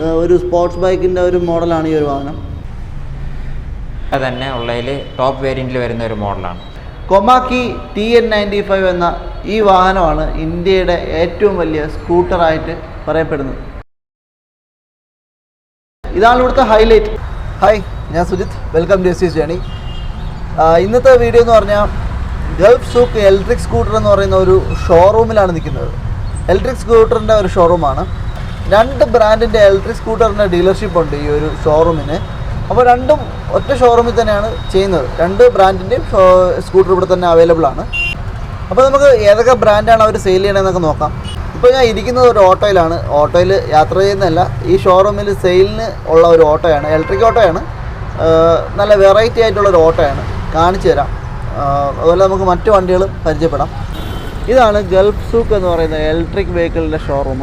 ഒരു സ്പോർട്സ് ബൈക്കിൻ്റെ ഒരു മോഡലാണ് ഈ ഒരു വാഹനം. തന്നെ ഉള്ളതിൽ ടോപ്പ് വേരിയൻറ്റിൽ വരുന്ന ഒരു മോഡലാണ്. കൊമാക്കി TN95 എന്ന ഈ വാഹനമാണ് ഇന്ത്യയുടെ ഏറ്റവും വലിയ സ്കൂട്ടറായിട്ട് പറയപ്പെടുന്നത്. ഇതാണ് ഇവിടുത്തെ ഹൈലൈറ്റ്. ഹായ്, ഞാൻ Sujith. Welcome to S journey. ഇന്നത്തെ വീഡിയോ എന്ന് പറഞ്ഞാൽ ഗൾഫ് സൂക്ക് ഇലക്ട്രിക് സ്കൂട്ടർ എന്ന് പറയുന്ന ഒരു ഷോറൂമിലാണ് നിൽക്കുന്നത്. ഇലക്ട്രിക് സ്കൂട്ടറിൻ്റെ ഒരു ഷോറൂമാണ്. 2 ബ്രാൻഡിൻ്റെ ഇലക്ട്രിക് സ്കൂട്ടറിൻ്റെ ഡീലർഷിപ്പ് ഉണ്ട് ഈ ഒരു ഷോറൂമിന്. അപ്പോൾ രണ്ടും ഒറ്റ ഷോറൂമിൽ തന്നെയാണ് ചെയ്യുന്നത്. 2 ബ്രാൻഡിൻ്റെയും സ്കൂട്ടർ ഇവിടെ തന്നെ അവൈലബിൾ ആണ്. അപ്പോൾ നമുക്ക് ഏതൊക്കെ ബ്രാൻഡാണ് അവർ സെയിൽ ചെയ്യണമെന്നൊക്കെ നോക്കാം. ഇപ്പോൾ ഞാൻ ഇരിക്കുന്നത് ഒരു ഓട്ടോയിലാണ്. ഓട്ടോയിൽ യാത്ര ചെയ്യുന്നതല്ല, ഈ ഷോറൂമിൽ സെയിലിന് ഉള്ള ഒരു ഓട്ടോയാണ്. ഇലക്ട്രിക് ഓട്ടോയാണ്. നല്ല വെറൈറ്റി ആയിട്ടുള്ളൊരു ഓട്ടോയാണ്. കാണിച്ചു തരാം. അതുപോലെ നമുക്ക് മറ്റു വണ്ടികളും പരിചയപ്പെടാം. ഇതാണ് ഗൾഫ് സൂക്ക് എന്ന് പറയുന്ന ഇലക്ട്രിക് വെഹിക്കിളിൻ്റെ ഷോറൂം.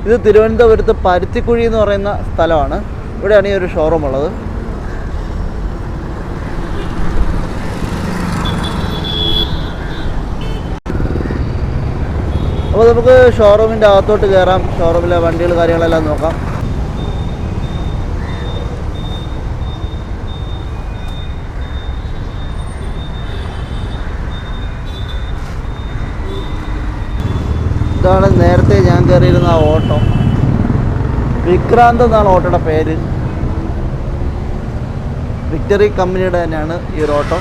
ഇത് തിരുവനന്തപുരത്ത് പരുത്തിക്കുഴി എന്ന് പറയുന്ന സ്ഥലമാണ്. ഇവിടെയാണ് ഈ ഒരു ഷോറൂം ഉള്ളത്. അപ്പോൾ നമുക്ക് ഷോറൂമിൻ്റെ അകത്തോട്ട് കയറാം. ഷോറൂമിലെ വണ്ടികൾ കാര്യങ്ങളെല്ലാം നോക്കാം. ഇതാണ് നേരത്തെ ഞാൻ കയറിയിരുന്ന ആ ഓട്ടോ. വിക്രാന്ത് എന്നാണ് ഓട്ടോയുടെ പേര്. വിക്ടറി കമ്പനിയുടെ തന്നെയാണ് ഈ ഒരു ഓട്ടോ.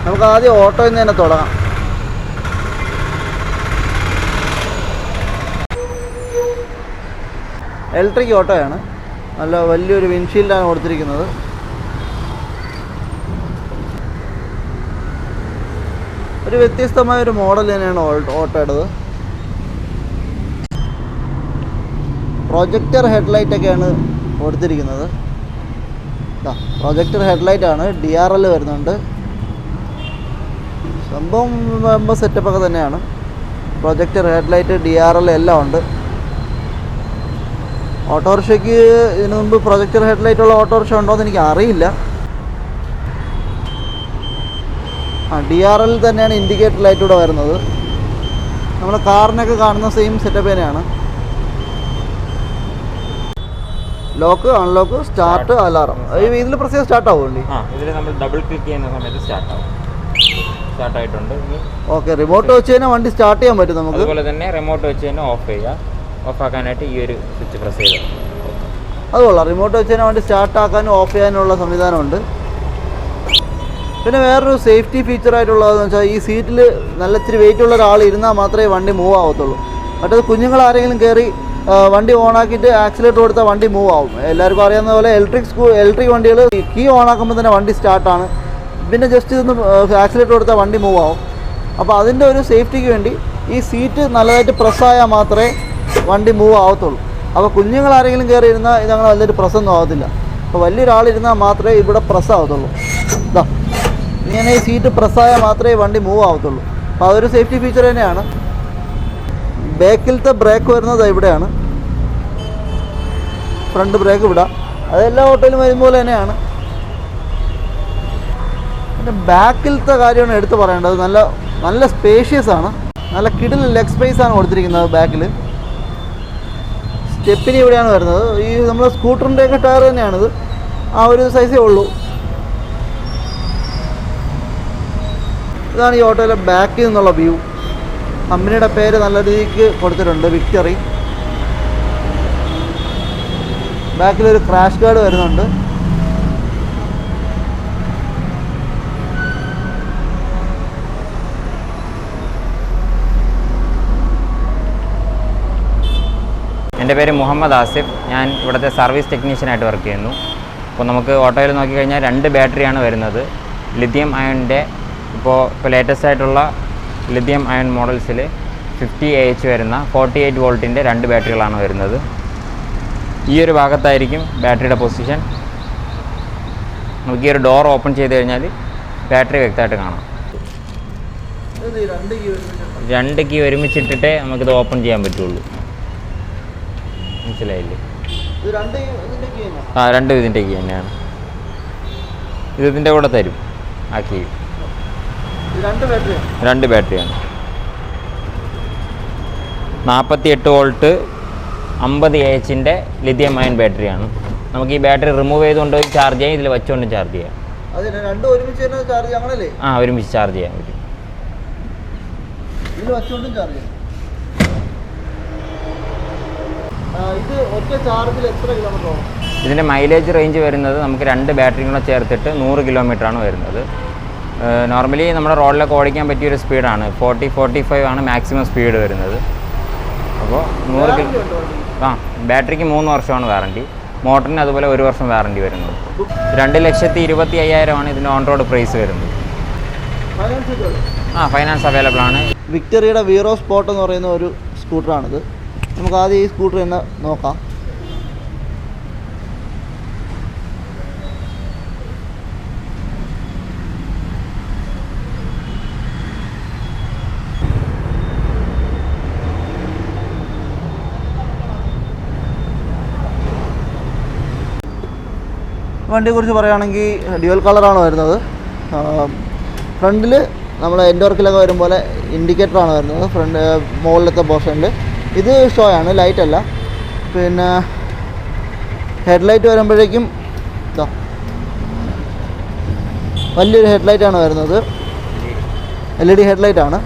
നമുക്ക് ആദ്യം ഓട്ടോയിൽ നിന്ന് തന്നെ തുടങ്ങാം. ഇലക്ട്രിക് ഓട്ടോയാണ്. നല്ല വലിയൊരു വിൻഷീൽഡാണ് കൊടുത്തിരിക്കുന്നത്. ഒരു വ്യത്യസ്തമായ ഒരു മോഡൽ തന്നെയാണ് ഓട്ടോയുടേത്. പ്രൊജക്ടർ ഹെഡ്ലൈറ്റൊക്കെയാണ് കൊടുത്തിരിക്കുന്നത്. പ്രൊജക്ടർ ഹെഡ്ലൈറ്റാണ്. DRL വരുന്നുണ്ട്. സംഭവം സെറ്റപ്പൊക്കെ തന്നെയാണ്. പ്രൊജക്ടർ ഹെഡ്ലൈറ്റ്, DRL എല്ലാം ഉണ്ട്. ഓട്ടോറിക്ഷയ്ക്ക് ഇതിനു മുമ്പ് പ്രൊജക്ടർ ഹെഡ്ലൈറ്റുള്ള ഓട്ടോറിക്ഷ ഉണ്ടോ എന്ന് എനിക്ക് അറിയില്ല. DRL തന്നെയാണ് ഇൻഡിക്കേറ്റർ ലൈറ്റൂടെ വരുന്നത്. നമ്മൾ കാറിനൊക്കെ കാണുന്ന സെയിം സെറ്റപ്പ് തന്നെയാണ്. Lock, unlock, start, alarm. ഇതിൽ പ്രത്യേകം സ്റ്റാർട്ട് ആവുമല്ലേ? ഇതിൽ നമ്മൾ ഡബിൾ ക്ലിക്ക് ചെയ്യുന്ന സമയത്ത് സ്റ്റാർട്ട് ആവും. സ്റ്റാർട്ട് ആയിട്ടുണ്ട്. ഓക്കെ, റിമോട്ട് വെച്ച് തന്നെ വണ്ടി സ്റ്റാർട്ട് ചെയ്യാൻ പറ്റും നമുക്ക്. അതുപോലെ തന്നെ റിമോട്ട് വെച്ച് തന്നെ ഓഫ് ചെയ്യുക. ഓഫ് ആക്കാനായിട്ട് ഈ ഒരു സ്വിച്ച് പ്രസ് ചെയ്ത് അതുകൊള്ളാം. റിമോട്ട് വെച്ച് തന്നെ വണ്ടി സ്റ്റാർട്ട് ആക്കാനും ഓഫ് ചെയ്യാനുള്ള സംവിധാനമുണ്ട്. പിന്നെ വേറൊരു സേഫ്റ്റി ഫീച്ചറായിട്ടുള്ളതെന്ന് വെച്ചാൽ ഈ സീറ്റിൽ നല്ല ഇത്തിരി വെയിറ്റ് ഉള്ള ഒരാൾ ഇരുന്നാൽ മാത്രമേ വണ്ടി മൂവ് ആവത്തുള്ളൂ. മറ്റേത് കുഞ്ഞുങ്ങൾ ആരെങ്കിലും കയറി വണ്ടി ഓണാക്കിയിട്ട് ആക്സിലേറ്റർ കൊടുത്താൽ വണ്ടി മൂവ് ആവും. എല്ലാവർക്കും അറിയാവുന്ന പോലെ ഇലക്ട്രിക് വണ്ടികൾ കീ ഓണാക്കുമ്പോൾ തന്നെ വണ്ടി സ്റ്റാർട്ടാണ്. പിന്നെ ജസ്റ്റ് ഇതൊന്ന് ആക്സിലേറ്റർ കൊടുത്താൽ വണ്ടി മൂവ് ആവും. അപ്പോൾ അതിൻ്റെ ഒരു സേഫ്റ്റിക്ക് വേണ്ടി ഈ സീറ്റ് നല്ലതായിട്ട് പ്രസ്സായാൽ മാത്രമേ വണ്ടി മൂവ് ആവത്തുള്ളൂ. അപ്പോൾ കുഞ്ഞുങ്ങൾ ആരെങ്കിലും കയറി ഇരുന്നാൽ ഇതങ്ങനെ വലിയൊരു പ്രസ്സൊന്നും ആവത്തില്ല. അപ്പോൾ വലിയൊരാളിരുന്നാൽ മാത്രമേ ഇവിടെ പ്രസ് ആവത്തുള്ളൂ. ഇതാ ഇങ്ങനെ ഈ സീറ്റ് പ്രസ്സായാൽ മാത്രമേ വണ്ടി മൂവ് ആവത്തുള്ളൂ. അപ്പോൾ അതൊരു സേഫ്റ്റി ഫീച്ചർ തന്നെയാണ്. ബാക്കിലത്തെ ബ്രേക്ക് വരുന്നത് ഇവിടെയാണ്. ഫ്രണ്ട് ബ്രേക്ക് ഇവിടെ. അതെല്ലാ ഓട്ടോയിലും വരുമ്പോൾ തന്നെയാണ്. പിന്നെ ബാക്കിലത്തെ കാര്യമാണ് എടുത്ത് പറയേണ്ടത്. നല്ല സ്പേഷ്യസ് ആണ്. നല്ല കിടിൽ ലെഗ് സ്പേസ് ആണ് കൊടുത്തിരിക്കുന്നത് ബാക്കിൽ. സ്റ്റെപ്പിന് ഇവിടെയാണ് വരുന്നത്. ഈ നമ്മൾ സ്കൂട്ടറിൻ്റെയൊക്കെ ടയർ തന്നെയാണിത്. ആ ഒരു സൈസേ ഉള്ളൂ. ഇതാണ് ഈ ഓട്ടോയിലെ ബാക്കിൽ നിന്നുള്ള വ്യൂ. കമ്പനിയുടെ പേര് നല്ല രീതിക്ക് കൊടുത്തിട്ടുണ്ട്, വിക്ടറി. ബാക്കിലൊരു ക്രാഷ് ഗാർഡ് വരുന്നുണ്ട്. എൻ്റെ പേര് മുഹമ്മദ് ആസിഫ്. ഞാൻ ഇവിടുത്തെ സർവീസ് ടെക്നീഷ്യനായിട്ട് വർക്ക് ചെയ്യുന്നു. അപ്പോൾ നമുക്ക് ഓട്ടോയിൽ നോക്കിക്കഴിഞ്ഞാൽ 2 ബാറ്ററിയാണ് വരുന്നത്. ലിഥിയം അയണിൻ്റെ ഇപ്പോൾ ലേറ്റസ്റ്റ് ആയിട്ടുള്ള ലിഥിയം അയൺ മോഡൽസിൽ 50Ah വരുന്ന 48 വോൾട്ടിൻ്റെ 2 ബാറ്ററികളാണ് വരുന്നത്. ഈ ഒരു ഭാഗത്തായിരിക്കും ബാറ്ററിയുടെ പൊസിഷൻ. നമുക്ക് ഈ ഒരു ഡോർ ഓപ്പൺ ചെയ്ത് കഴിഞ്ഞാൽ ബാറ്ററി വ്യക്തമായിട്ട് കാണാം. 2 കീ ഒരുമിച്ചിട്ടിട്ടേ നമുക്കിത് ഓപ്പൺ ചെയ്യാൻ പറ്റുള്ളൂ. മനസ്സിലായില്ലേ? 2 ഇതിൻ്റെ കീ തന്നെയാണ്. ഇതിൻ്റെ കൂടെ തരും ആ കീ. രണ്ട് ബാറ്ററിയാണ്. 48 വോൾട്ട് 50 AH ലിഥിയം അയൺ ബാറ്ററിയാണ്. നമുക്ക് ഈ ബാറ്ററി റിമൂവ് ചെയ്തുകൊണ്ട് ചാർജ് ചെയ്യാം, ഇതിൽ വെച്ചുകൊണ്ട് ചാർജ് ചെയ്യാം. ഒരുമിച്ച് ചാർജ് ചെയ്യാൻ പറ്റും. ഇതിൻ്റെ മൈലേജ് റേഞ്ച് വരുന്നത് നമുക്ക് 2 ബാറ്ററിയും കൂടെ ചേർത്തിട്ട് 100 കിലോമീറ്ററാണ് വരുന്നത്. നോർമലി നമ്മുടെ റോഡിലൊക്കെ ഓടിക്കാൻ പറ്റിയൊരു സ്പീഡാണ്. 40-45 ആണ് മാക്സിമം സ്പീഡ് വരുന്നത്. അപ്പോൾ 100 ബാറ്ററിക്ക് 3 വർഷമാണ് വാറണ്ടി. മോട്ടറിന് അതുപോലെ 1 വർഷം വാറണ്ടി വരുന്നത്. 2,25,000 ഇതിൻ്റെ ഓൺ റോഡ് പ്രൈസ് വരുന്നത്. ഫൈനാൻസ് അവൈലബിൾ ആണ്. വിക്ടറിയുടെ വീറോ സ്പോട്ട് എന്ന് പറയുന്ന ഒരു സ്കൂട്ടറാണിത്. നമുക്ക് ആദ്യം ഈ സ്കൂട്ടർ തന്നെ നോക്കാം. വണ്ടിയെക്കുറിച്ച് പറയുകയാണെങ്കിൽ ഡ്യുവൽ കളറാണ് വരുന്നത്. ഫ്രണ്ടിൽ നമ്മൾ എൻഡോർക്കിലൊക്കെ വരും പോലെ ഇൻഡിക്കേറ്ററാണ് വരുന്നത് ഫ്രണ്ട് മുകളിലത്തെ പോർഷനിൽ. ഇത് ഷോ ആണ്, ലൈറ്റ് അല്ല. പിന്നെ ഹെഡ്ലൈറ്റ് വരുമ്പോഴേക്കും വലിയൊരു ഹെഡ്ലൈറ്റാണ് വരുന്നത്. LED ഹെഡ്ലൈറ്റാണ്.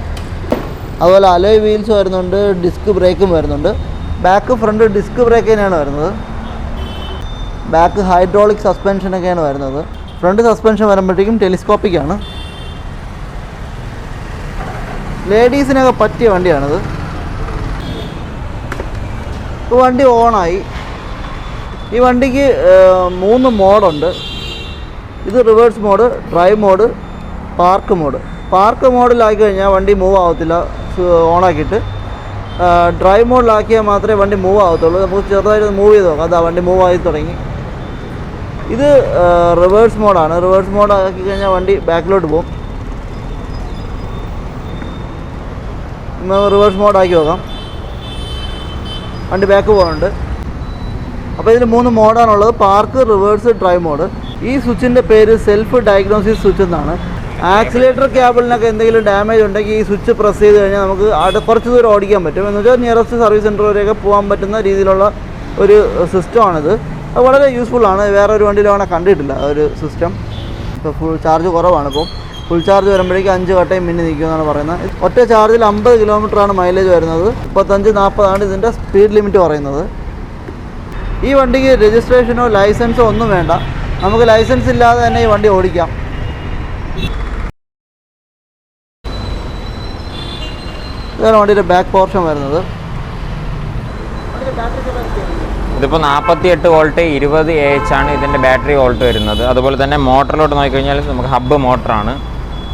അതുപോലെ അലോയ് വീൽസ് വരുന്നുണ്ട്, ഡിസ്ക് ബ്രേക്കും വരുന്നുണ്ട്. ബാക്ക് ഫ്രണ്ട് ഡിസ്ക് ബ്രേക്ക് തന്നെയാണ് വരുന്നത്. ബാക്ക് ഹൈഡ്രോളിക് സസ്പെൻഷനൊക്കെയാണ് വരുന്നത്. ഫ്രണ്ട് സസ്പെൻഷൻ വരുമ്പോഴത്തേക്കും ടെലിസ്കോപ്പിക്കാണ്. ലേഡീസിനൊക്കെ പറ്റിയ വണ്ടിയാണിത്. ഇപ്പോൾ വണ്ടി ഓണായി. ഈ വണ്ടിക്ക് 3 മോഡുണ്ട്. ഇത് reverse mode, drive mode, park mode. Park മോഡിലാക്കി കഴിഞ്ഞാൽ വണ്ടി മൂവ് ആവത്തില്ല ഓണാക്കിയിട്ട്. ഡ്രൈവ് മോഡിലാക്കിയാൽ മാത്രമേ വണ്ടി മൂവ് ആവത്തുള്ളൂ. നമുക്ക് ചെറുതായിട്ട് മൂവ് ചെയ്ത് നോക്കാം. അതാ വണ്ടി മൂവ് ആയി തുടങ്ങി. ഇത് റിവേഴ്സ് മോഡാണ്. റിവേഴ്സ് മോഡ് ആക്കി കഴിഞ്ഞാൽ വണ്ടി ബാക്കിലോട്ട് പോകും. റിവേഴ്സ് മോഡ് ആക്കി നോക്കാം. വണ്ടി ബാക്ക് പോകുന്നുണ്ട്. അപ്പോൾ ഇതിൽ 3 മോഡാണുള്ളത്: പാർക്ക്, റിവേഴ്സ്, ഡ്രൈവ് മോഡ്. ഈ സ്വിച്ചിൻ്റെ പേര് സെൽഫ് ഡയഗ്നോസിസ് സ്വിച്ച് എന്നാണ്. ആക്സിലേറ്റർ കേബിളിനൊക്കെ എന്തെങ്കിലും ഡാമേജ് ഉണ്ടെങ്കിൽ ഈ സ്വിച്ച് പ്രസ് ചെയ്ത് കഴിഞ്ഞാൽ നമുക്ക് കുറച്ച് ദൂരം ഓടിക്കാൻ പറ്റും. എന്ന് വെച്ചാൽ നിയറസ്റ്റ് സർവീസ് സെൻറ്റർ വരെയൊക്കെ പോകാൻ പറ്റുന്ന രീതിയിലുള്ള ഒരു സിസ്റ്റമാണിത്. അത് വളരെ യൂസ്ഫുള്ളാണ്. വേറെ ഒരു വണ്ടിയിലും അങ്ങനെ കണ്ടിട്ടില്ല ഒരു സിസ്റ്റം. ഇപ്പോൾ ഫുൾ ചാർജ് കുറവാണ്. ഇപ്പോൾ ഫുൾ ചാർജ് വരുമ്പോഴേക്കും 5 വട്ടയും മിന്നി നിൽക്കുമെന്നാണ് പറയുന്നത്. ഒറ്റ ചാർജിൽ 50 കിലോമീറ്ററാണ് മൈലേജ് വരുന്നത്. 35-40 ഇതിൻ്റെ സ്പീഡ് ലിമിറ്റ് പറയുന്നത്. ഈ വണ്ടിക്ക് രജിസ്ട്രേഷനോ ലൈസൻസോ ഒന്നും വേണ്ട. നമുക്ക് ലൈസൻസ് ഇല്ലാതെ തന്നെ ഈ വണ്ടി ഓടിക്കാം. ഇതാണ് വണ്ടിയുടെ ബാക്ക് പോർഷൻ വരുന്നത്. ഇതിപ്പോൾ 48 വോൾട്ട് 20 AH ആണ് ഇതിൻ്റെ ബാറ്ററി വോൾട്ട് വരുന്നത്. അതുപോലെ തന്നെ മോട്ടറിലോട്ട് നോക്കിക്കഴിഞ്ഞാൽ നമുക്ക് ഹബ്ബ് മോട്ടറാണ്.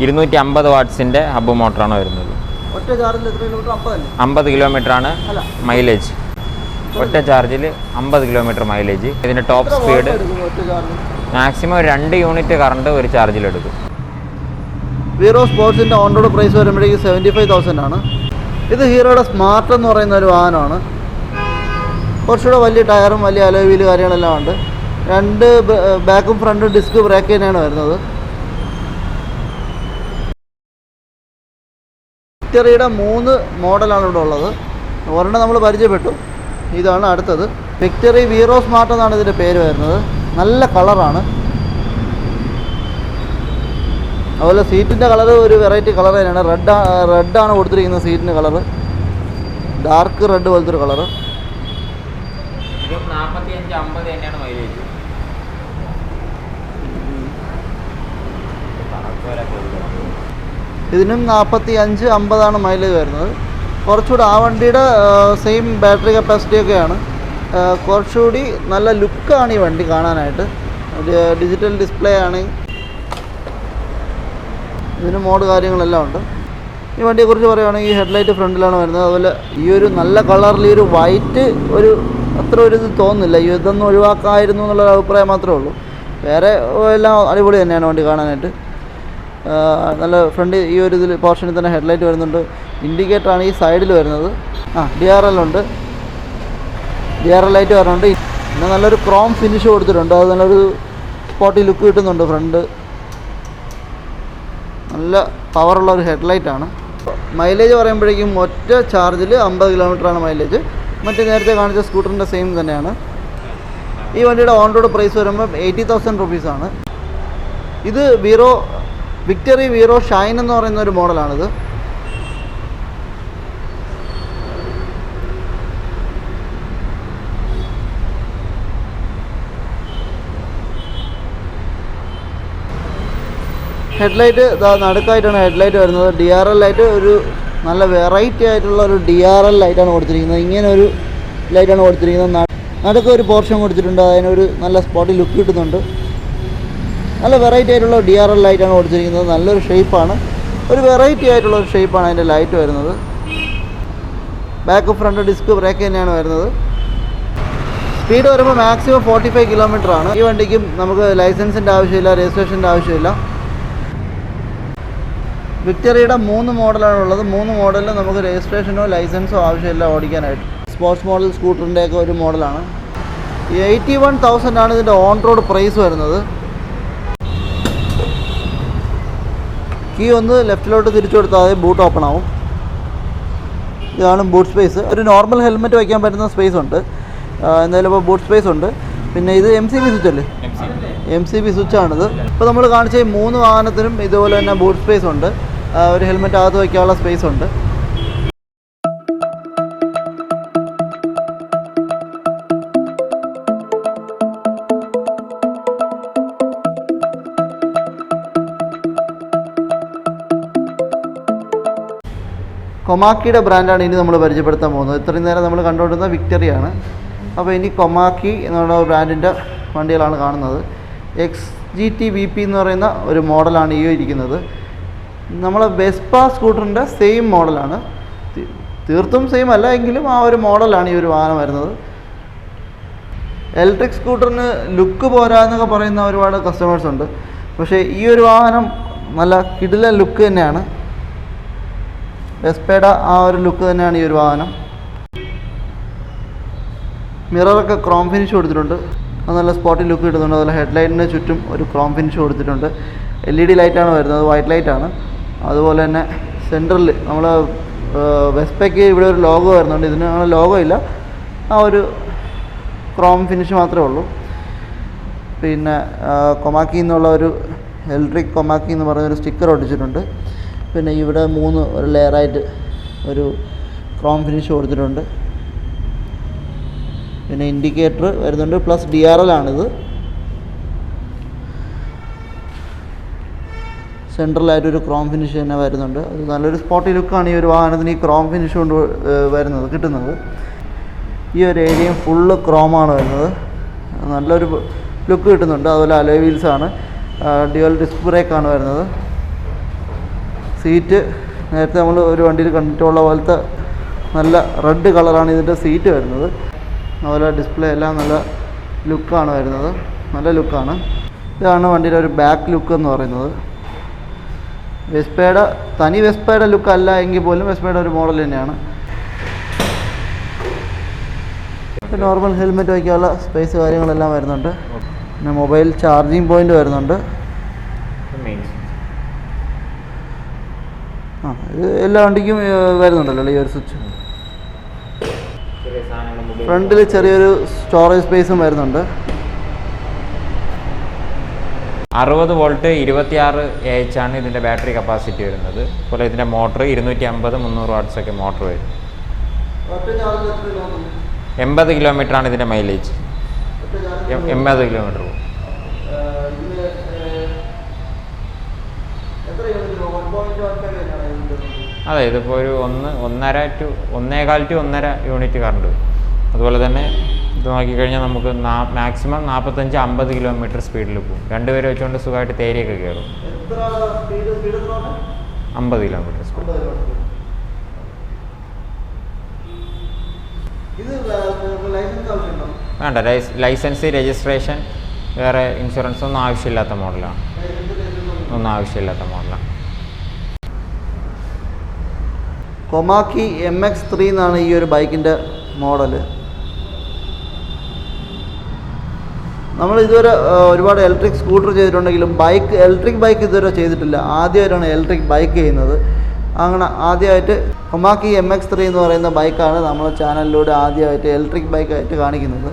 250 വാട്ട്സിൻ്റെ ഹബ്ബ് മോട്ടറാണ് വരുന്നത്. ഒറ്റ ചാർജിൽ എത്ര കിലോമീറ്റർ? 50 കിലോമീറ്ററാണ് മൈലേജ്. ഒറ്റ ചാർജിൽ 50 കിലോമീറ്റർ മൈലേജ്. ഇതിൻ്റെ top speed maximum 2 unit current ഒരു ചാർജിലെടുക്കും. വീറോ സ്പോർട്സിൻ്റെ ഓൺ റോഡ് പ്രൈസ് വരുമ്പോഴേക്കും 75,000 ആണ്. ഇത് ഹീറോയുടെ സ്മാർട്ട് എന്ന് പറയുന്ന ഒരു വാഹനമാണ്. കുറച്ചുകൂടെ വലിയ ടയറും വലിയ അലോയ് വീല് കാര്യങ്ങളെല്ലാം ഉണ്ട്. 2 ബാക്കും ഫ്രണ്ടും ഡിസ്ക് ബ്രേക്ക് തന്നെയാണ് വരുന്നത്. വിക്ടറിയുടെ 3 മോഡലാണ് ഇവിടെ ഉള്ളത്. ഒരെണ്ണം നമ്മൾ പരിചയപ്പെട്ടു. ഇതാണ് അടുത്തത്. വിക്ടറി വീറോ സ്മാർട്ട് എന്നാണ് ഇതിൻ്റെ പേര് വരുന്നത്. നല്ല കളറാണ്. അതുപോലെ സീറ്റിൻ്റെ കളർ ഒരു വെറൈറ്റി കളർ തന്നെയാണ്. റെഡാണ് കൊടുത്തിരിക്കുന്നത് സീറ്റിൻ്റെ കളറ്. ഡാർക്ക് റെഡ് പോലത്തെ ഒരു കളറ്. 45-50 തന്നെയാണ് മൈലേജ്. ഇതിനും 45-50 മൈലേജ് വരുന്നത്. കുറച്ചുകൂടി ആ വണ്ടിയുടെ സെയിം ബാറ്ററി കപ്പാസിറ്റി ഒക്കെയാണ്. കുറച്ചുകൂടി നല്ല ലുക്കാണ് ഈ വണ്ടി കാണാനായിട്ട്. ഡിജിറ്റൽ ഡിസ്പ്ലേ ആണ്. ഇതിന് മോഡ് കാര്യങ്ങളെല്ലാം ഉണ്ട്. ഈ വണ്ടിയെക്കുറിച്ച് പറയുകയാണെങ്കിൽ ഈ ഹെഡ്ലൈറ്റ് ഫ്രണ്ടിലാണ് വരുന്നത്. അതുപോലെ ഈ ഒരു നല്ല കളറിൽ ഈ ഒരു വൈറ്റ് ഒരു അത്ര ഒരു ഇത് തോന്നുന്നില്ല. ഇതൊന്നും ഒഴിവാക്കാമായിരുന്നു എന്നുള്ളൊരു അഭിപ്രായം മാത്രമേ ഉള്ളൂ. വേറെ എല്ലാം അടിപൊളി തന്നെയാണ് വണ്ടി കാണാനായിട്ട്. നല്ല ഫ്രണ്ട് ഈ ഒരു ഇതിൽ പോർഷനിൽ തന്നെ ഹെഡ്ലൈറ്റ് വരുന്നുണ്ട്. ഇൻഡിക്കേറ്ററാണ് ഈ സൈഡിൽ വരുന്നത്. DRL ഉണ്ട്. DRL ലൈറ്റ് വരുന്നുണ്ട്. പിന്നെ നല്ലൊരു ക്രോം ഫിനിഷ് കൊടുത്തിട്ടുണ്ട്. അത് നല്ലൊരു സ്പോട്ടി ലുക്ക് കിട്ടുന്നുണ്ട് ഫ്രണ്ട്. നല്ല പവറുള്ള ഒരു ഹെഡ്ലൈറ്റാണ്. മൈലേജ് പറയുമ്പോഴേക്കും ഒറ്റ ചാർജിൽ 50 കിലോമീറ്ററാണ് മൈലേജ്. മറ്റേ നേരത്തെ കാണിച്ച സ്കൂട്ടറിൻ്റെ സെയിം തന്നെയാണ്. ഈ വണ്ടിയുടെ ഓൺ റോഡ് പ്രൈസ് വരുമ്പോൾ 80,000 റുപ്പീസാണ്. ഇത് വിക്ടറി വീറോ ഷൈൻ എന്ന് പറയുന്ന ഒരു മോഡലാണിത്. ഹെഡ്ലൈറ്റ് നടുക്കായിട്ടാണ് ഹെഡ്ലൈറ്റ് വരുന്നത്. DRL ലൈറ്റ് ഒരു നല്ല വെറൈറ്റി ആയിട്ടുള്ള ഒരു DRL ലൈറ്റാണ് കൊടുത്തിരിക്കുന്നത്. ഇങ്ങനെ ഒരു ലൈറ്റാണ് കൊടുത്തിരിക്കുന്നത്. നടുക്ക് ഒരു പോർഷൻ കൊടുത്തിട്ടുണ്ട്. അതിനൊരു നല്ല സ്പോട്ടി ലുക്ക് കിട്ടുന്നുണ്ട്. നല്ല വെറൈറ്റി ആയിട്ടുള്ള DRL ലൈറ്റാണ് കൊടുത്തിരിക്കുന്നത്. നല്ലൊരു ഷേപ്പാണ്, ഒരു വെറൈറ്റി ആയിട്ടുള്ള ഒരു ഷേപ്പാണ് അതിൻ്റെ ലൈറ്റ് വരുന്നത്. ബാക്ക് ഫ്രണ്ട് ഡിസ്ക് ബ്രേക്ക് തന്നെയാണ് വരുന്നത്. സ്പീഡ് വരുമ്പോൾ മാക്സിമം 45 കിലോമീറ്ററാണ്. ഈ വണ്ടിക്കും നമുക്ക് ലൈസൻസിൻ്റെ ആവശ്യമില്ല, രജിസ്ട്രേഷൻ്റെ ആവശ്യമില്ല. വിക്ടറിയുടെ 3 മോഡലാണ് ഉള്ളത്. 3 മോഡലിൽ നമുക്ക് രജിസ്ട്രേഷനോ ലൈസൻസോ ആവശ്യമില്ല ഓടിക്കാനായിട്ട്. സ്പോർട്സ് മോഡൽ സ്കൂട്ടറിൻ്റെയൊക്കെ ഒരു മോഡലാണ്. 81,000 ആണ് ഇതിൻ്റെ ഓൺ റോഡ് പ്രൈസ് വരുന്നത്. കീ ഒന്ന് ലെഫ്റ്റിലോട്ട് തിരിച്ചു കൊടുത്താൽ മതി, ബൂട്ട് ഓപ്പൺ ആവും. ഇതാണ് ബൂട്ട് സ്പേസ്. ഒരു നോർമൽ ഹെൽമെറ്റ് വയ്ക്കാൻ പറ്റുന്ന സ്പേസ് ഉണ്ട്. എന്തായാലും ഇപ്പോൾ ബൂട്ട് സ്പേസ് ഉണ്ട്. പിന്നെ ഇത് MCB സ്വിച്ച് അല്ലേ? MCB സ്വിച്ചാണിത്. ഇപ്പോൾ നമ്മൾ കാണിച്ച ഈ 3 വാഹനത്തിനും ഇതുപോലെ തന്നെ ബൂട്ട് സ്പേസ് ഉണ്ട്. ഒരു ഹെൽമെറ്റ് അകത്ത് വയ്ക്കാനുള്ള സ്പേസ് ഉണ്ട്. കൊമാക്കിയുടെ ബ്രാൻഡാണ് ഇനി നമ്മൾ പരിചയപ്പെടുത്താൻ പോകുന്നത്. ഇത്രയും നേരം നമ്മൾ കണ്ടുകൊണ്ടിരുന്ന വിക്ടറിയാണ്. അപ്പോൾ ഇനി കൊമാക്കി എന്നുള്ള ബ്രാൻഡിൻ്റെ വണ്ടികളാണ് കാണുന്നത്. XGT VP എന്ന് പറയുന്ന ഒരു മോഡലാണ് ഈ ഇരിക്കുന്നത്. നമ്മളെ വെസ്പ സ്കൂട്ടറിൻ്റെ സെയിം മോഡലാണ്. തീർത്തും സെയിം അല്ല എങ്കിലും ആ ഒരു മോഡലാണ് ഈ ഒരു വാഹനം വരുന്നത്. ഇലക്ട്രിക് സ്കൂട്ടറിന് ലുക്ക് പോരാന്നൊക്കെ പറയുന്ന ഒരുപാട് കസ്റ്റമേഴ്സ് ഉണ്ട്. പക്ഷേ ഈ ഒരു വാഹനം നല്ല കിടിലൻ ലുക്ക് തന്നെയാണ്. വെസ്പയുടെ ആ ഒരു ലുക്ക് തന്നെയാണ് ഈ ഒരു വാഹനം. മിററൊക്കെ ക്രോം ഫിനിഷ് കൊടുത്തിട്ടുണ്ട്. അത് നല്ല സ്പോട്ടി ലുക്ക് കിട്ടുന്നുണ്ട്. അതുപോലെ ഹെഡ്ലൈറ്റിന് ചുറ്റും ഒരു ക്രോം ഫിനിഷ് കൊടുത്തിട്ടുണ്ട്. LED ലൈറ്റാണ് വരുന്നത്, വൈറ്റ് ലൈറ്റാണ്. അതുപോലെ തന്നെ സെൻറ്ററിൽ നമ്മൾ വെസ്പയ്ക്ക് ഇവിടെ ഒരു ലോഗോ വരുന്നുണ്ട്. ഇതിന് അങ്ങനെ ലോഗോ ഇല്ല, ആ ഒരു ക്രോം ഫിനിഷ് മാത്രമേ ഉള്ളൂ. പിന്നെ കൊമാക്കി എന്നുള്ള ഒരു ഇലക്ട്രിക് കൊമാക്കി എന്ന് പറഞ്ഞൊരു സ്റ്റിക്കർ ഒട്ടിച്ചിട്ടുണ്ട്. പിന്നെ ഇവിടെ 3 ഒരു ലെയറായിട്ട് ഒരു ക്രോം ഫിനിഷ് കൊടുത്തിട്ടുണ്ട്. പിന്നെ ഇൻഡിക്കേറ്റർ വരുന്നുണ്ട്, പ്ലസ് DRL ആണിത്. സെൻട്രലായിട്ടൊരു ക്രോം ഫിനിഷ് തന്നെ വരുന്നുണ്ട്. അത് നല്ലൊരു സ്പോട്ടി ലുക്കാണ് ഈ ഒരു വാഹനത്തിന് ഈ ക്രോം ഫിനിഷ് കൊണ്ട് കിട്ടുന്നത്. ഈ ഒരു ഏരിയയും ഫുള്ള് ക്രോമാണ് വരുന്നത്. നല്ലൊരു ലുക്ക് കിട്ടുന്നുണ്ട്. അതുപോലെ അലോയ് വീൽസാണ്. ഡ്യുവൽ ഡിസ്ക് ബ്രേക്കാണ് വരുന്നത്. സീറ്റ് നേരത്തെ നമ്മൾ ഒരു വണ്ടിയിൽ കണ്ടിട്ടുള്ള പോലത്തെ നല്ല റെഡ് കളറാണ് ഇതിൻ്റെ സീറ്റ് വരുന്നത്. അതുപോലെ ഡിസ്പ്ലേ എല്ലാം നല്ല ലുക്കാണ് വരുന്നത്, നല്ല ലുക്കാണ്. ഇതാണ് വണ്ടിയുടെ ഒരു ബാക്ക് ലുക്ക് എന്ന് പറയുന്നത്. വെസ്പയുടെ ലുക്ക് അല്ല എങ്കിൽ പോലും വെസ്പയുടെ ഒരു മോഡൽ തന്നെയാണ്. നോർമൽ ഹെൽമെറ്റ് വയ്ക്കാനുള്ള സ്പേസ് കാര്യങ്ങളെല്ലാം വരുന്നുണ്ട്. പിന്നെ മൊബൈൽ ചാർജിങ് പോയിൻ്റ് വരുന്നുണ്ട്. ഇത് എല്ലാ വണ്ടിക്കും വരുന്നുണ്ടല്ലോ ഈ ഒരു സ്വിച്ച്. ഫ്രണ്ടിൽ ചെറിയൊരു സ്റ്റോറേജ് സ്പേസും വരുന്നുണ്ട്. 60 വോൾട്ട് 26 AH ആണ് ഇതിൻ്റെ ബാറ്ററി കപ്പാസിറ്റി വരുന്നത്. അതുപോലെ ഇതിൻ്റെ മോട്ടർ 250-300 വാട്ട്സൊക്കെ മോട്ടർ വരും. 80 കിലോമീറ്ററാണ് ഇതിൻ്റെ മൈലേജ്. 80 കിലോമീറ്റർ പോകും. അതെ, ഇതിപ്പോൾ ഒരു 1.5 to 1.25 യൂണിറ്റ് കറണ്ട് വരും. അതുപോലെ തന്നെ ഇത് നോക്കിക്കഴിഞ്ഞാൽ നമുക്ക് മാക്സിമം 45-50 കിലോമീറ്റർ സ്പീഡിൽ പോകും. 2 പേര് വെച്ചുകൊണ്ട് സുഖമായിട്ട് തേരിയൊക്കെ കയറും. 50 കിലോമീറ്റർ സ്പീഡ്. വേണ്ട, ലൈസൻസ്, രജിസ്ട്രേഷൻ, വേറെ ഇൻഷുറൻസ് ഒന്നും ആവശ്യമില്ലാത്ത മോഡലാണ്. കൊമാക്കി MX3 എന്നാണ് ഈ ഒരു ബൈക്കിൻ്റെ മോഡല്. നമ്മൾ ഇതുവരെ ഒരുപാട് ഇലക്ട്രിക് സ്കൂട്ടർ ചെയ്തിട്ടുണ്ടെങ്കിലും ഇലക്ട്രിക് ബൈക്ക് ഇതുവരെ ചെയ്തിട്ടില്ല. ആദ്യമായിട്ടാണ് ഇലക്ട്രിക് ബൈക്ക് ചെയ്യുന്നത്. അങ്ങനെ ആദ്യമായിട്ട് കൊമാക്കി MX3 എന്ന് പറയുന്ന ബൈക്കാണ് നമ്മുടെ ചാനലിലൂടെ ആദ്യമായിട്ട് ഇലക്ട്രിക് ബൈക്കായിട്ട് കാണിക്കുന്നത്.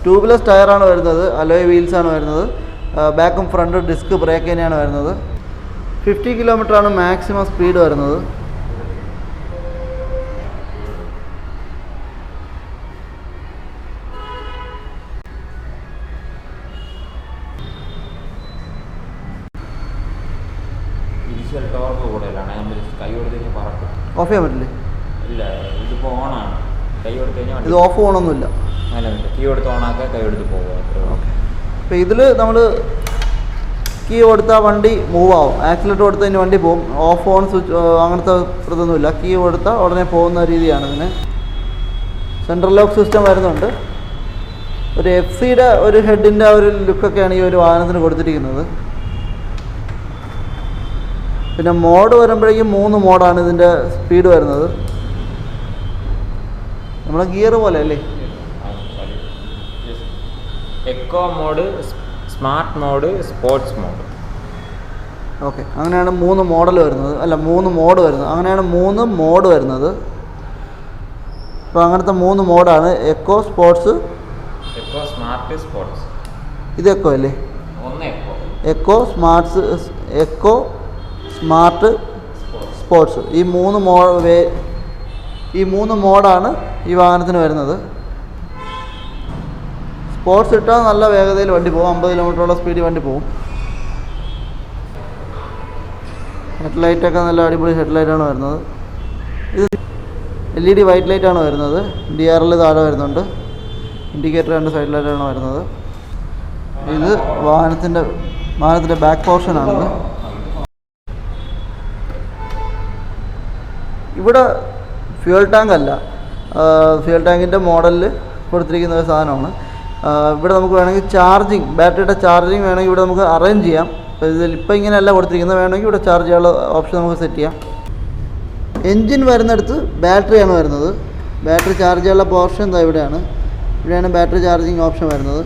ട്യൂബ്ലെസ് ടയറാണ് വരുന്നത്, അലോയ് വീൽസാണ് വരുന്നത്, ബാക്കും ഫ്രണ്ടും ഡിസ്ക് ബ്രേക്ക് തന്നെയാണ് വരുന്നത്. 50 കിലോമീറ്ററാണ് മാക്സിമം സ്പീഡ് വരുന്നത്. ഓഫ് ചെയ്യാൻ പറ്റില്ലേ? ഇല്ല, ഇതിപ്പോൾ ഓണാണ്. കൈ കൊടുത്ത് കഴിഞ്ഞാൽ ഇത് ഓഫ് ഓണൊന്നുമില്ല. കീ കൊടുത്ത് ഓണാക്കുക, കൈ എടുത്ത് പോകുക. ഓക്കെ. അപ്പോൾ ഇതിൽ നമ്മൾ കീ കൊടുത്താൽ വണ്ടി മൂവ് ആവും. ആക്സിലേറ്റർ കൊടുത്ത് കഴിഞ്ഞാൽ വണ്ടി പോകും. ഓഫ് ഓൺ സ്വിച്ച് അങ്ങനത്തെ ഇതൊന്നുമില്ല. കീ കൊടുത്താൽ ഉടനെ പോകുന്ന രീതിയാണ് ഇതിന്. സെൻട്രൽ ലോക്ക് സിസ്റ്റം വരുന്നുണ്ട്. ഒരു FC-യുടെ ഒരു ഹെഡിൻ്റെ ഒരു ലുക്കൊക്കെയാണ് ഈ ഒരു വാഹനത്തിന് കൊടുത്തിരിക്കുന്നത്. പിന്നെ മോഡ് വരുമ്പോഴേക്കും 3 മോഡാണ് ഇതിൻ്റെ സ്പീഡ് വരുന്നത്. നമ്മളെ ഗിയർ പോലെ അല്ലേ? Eco mode, smart mode, sports mode. Okay, അങ്ങനെയാണ് 3 മോഡൽ വരുന്നത്. അല്ല, 3 മോഡ് വരുന്നത്. അങ്ങനെയാണ് 3 മോഡ് വരുന്നത്. അപ്പോൾ അങ്ങനത്തെ 3 മോഡാണ്. Eco, sports, eco, smart, sports. ഇത് എക്കോ അല്ലേ? Eco, smart, sports. ഈ 3 മോഡാണ് ഈ വാഹനത്തിന് വരുന്നത്. സ്പോർട്സ് ഇട്ടാൽ നല്ല വേഗതയിൽ വണ്ടി പോകും. 50 കിലോമീറ്ററോളം സ്പീഡിൽ വണ്ടി പോകും. ഹെഡ്ലൈറ്റൊക്കെ നല്ല അടിപൊളി ഹെഡ്ലൈറ്റാണ് വരുന്നത്. ഇത് LED വൈറ്റ് ലൈറ്റാണ് വരുന്നത്. DRL താഴെ വരുന്നുണ്ട്. ഇൻഡിക്കേറ്റർ 2 സൈഡിലായിട്ടാണ് വരുന്നത്. ഇത് വാഹനത്തിൻ്റെ ബാക്ക് പോർഷനാണിത്. ഇവിടെ ഫ്യൂൽ ടാങ്ക് അല്ല, ഫ്യൂൽ ടാങ്കിൻ്റെ മോഡലിൽ കൊടുത്തിരിക്കുന്ന ഒരു സാധനമാണ്. ഇവിടെ നമുക്ക് വേണമെങ്കിൽ ബാറ്ററിയുടെ ചാർജിങ് വേണമെങ്കിൽ ഇവിടെ നമുക്ക് അറേഞ്ച് ചെയ്യാം. ഇപ്പോൾ ഇങ്ങനെയല്ല കൊടുത്തിരിക്കുന്നത്. വേണമെങ്കിൽ ഇവിടെ ചാർജ് ചെയ്യാനുള്ള ഓപ്ഷൻ നമുക്ക് സെറ്റ് ചെയ്യാം. എൻജിൻ വരുന്നിടത്ത് ബാറ്ററിയാണ് വരുന്നത്. ബാറ്ററി ചാർജ് ചെയ്യാനുള്ള പോർഷൻ എന്താ ഇവിടെയാണ് ബാറ്ററി ചാർജിങ് ഓപ്ഷൻ വരുന്നത്.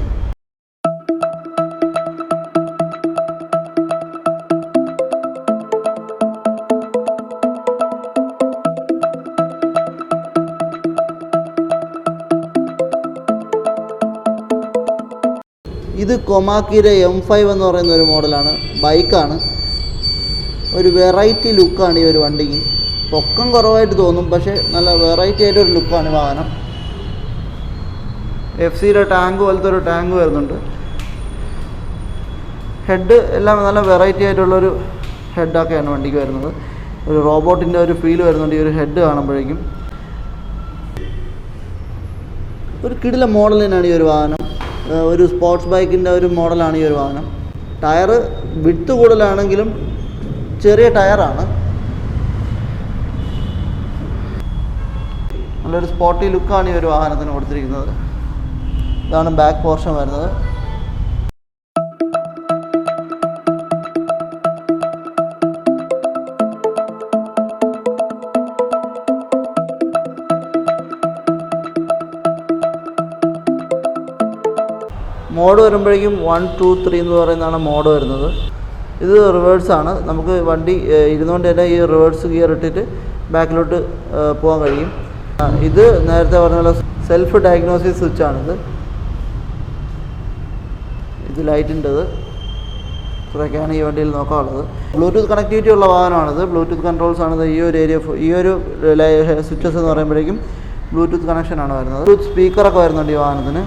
ഇത് കൊമാക്കിയുടെ M5 എന്ന് പറയുന്ന ഒരു മോഡലാണ്. ബൈക്കാണ്. ഒരു വെറൈറ്റി ലുക്കാണ് ഈ ഒരു വണ്ടിക്ക്. പൊക്കം കുറവായിട്ട് തോന്നും, പക്ഷേ നല്ല വെറൈറ്റി ആയിട്ടൊരു ലുക്കാണ് ഈ വാഹനം. FC-യുടെ ടാങ്ക് പോലത്തെ ഒരു ടാങ്ക് വരുന്നുണ്ട്. ഹെഡ് എല്ലാം നല്ല വെറൈറ്റി ആയിട്ടുള്ളൊരു ഹെഡൊക്കെയാണ് വണ്ടിക്ക് വരുന്നത്. ഒരു റോബോട്ടിൻ്റെ ഒരു ഫീൽ വരുന്നുണ്ട് ഈ ഒരു ഹെഡ് കാണുമ്പോഴേക്കും. ഒരു കിടില മോഡൽ തന്നെയാണ് ഈ ഒരു വാഹനം. ഒരു സ്പോർട്സ് ബൈക്കിൻ്റെ ഒരു മോഡലാണ് ഈ ഒരു വാഹനം. ടയർ വിഡ്ത്ത് കൂടുതലാണെങ്കിലും ചെറിയ ടയറാണ്. നല്ലൊരു സ്പോർട്ടി ലുക്കാണ് ഈ ഒരു വാഹനത്തിന് കൊടുത്തിരിക്കുന്നത്. ഇതാണ് ബാക്ക് പോർഷൻ വരുന്നത്. മോഡ് വരുമ്പോഴേക്കും 1, 2, 3 എന്ന് പറയുന്നതാണ് മോഡ് വരുന്നത്. ഇത് റിവേഴ്സാണ്. നമുക്ക് വണ്ടി ഇരുന്നുകൊണ്ട് തന്നെ ഈ റിവേഴ്സ് ഗിയർ ഇട്ടിട്ട് ബാക്കിലോട്ട് പോകാൻ കഴിയും. ഇത് നേരത്തെ പറഞ്ഞ പോലെ സെൽഫ് ഡയഗ്നോസിസ് സ്വിച്ചാണിത്. ഇത് ലൈറ്റിൻ്റെത്. ഇത്രയൊക്കെയാണ് ഈ വണ്ടിയിൽ നോക്കാനുള്ളത്. ബ്ലൂടൂത്ത് കണക്ടിവിറ്റി ഉള്ള വാഹനമാണിത്. ബ്ലൂടൂത്ത് കൺട്രോൾസാണിത്. ഈ ഒരു സ്വിച്ചസ് എന്ന് പറയുമ്പോഴേക്കും ബ്ലൂടൂത്ത് കണക്ഷനാണ് വരുന്നത്. ബ്ലൂടൂത്ത് സ്പീക്കറൊക്കെ വരുന്നുണ്ട് ഈ വാഹനത്തിന്.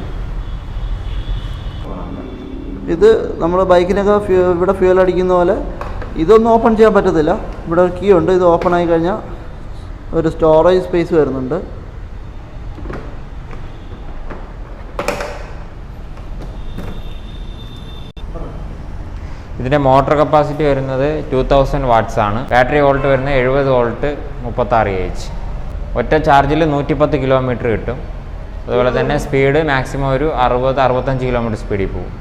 ഇത് നമ്മൾ ബൈക്കിനൊക്കെ ഇവിടെ ഫ്യൂൽ അടിക്കുന്ന പോലെ ഇതൊന്നും ഓപ്പൺ ചെയ്യാൻ പറ്റത്തില്ല. ഇവിടെ ഒരു കീ ഉണ്ട്. ഇത് ഓപ്പൺ ആയി കഴിഞ്ഞാൽ ഒരു സ്റ്റോറേജ് സ്പേസ് വരുന്നുണ്ട്. ഇതിൻ്റെ മോട്ടോർ കപ്പാസിറ്റി വരുന്നത് 2000 വാട്ട്സ് ആണ്. ബാറ്ററി വോൾട്ട് വരുന്നത് 70 വോൾട്ട് 36 AH. ഒറ്റ ചാർജിൽ 110 കിലോമീറ്റർ കിട്ടും. അതുപോലെ തന്നെ സ്പീഡ് മാക്സിമം ഒരു 60-65 കിലോമീറ്റർ സ്പീഡിൽ പോകും.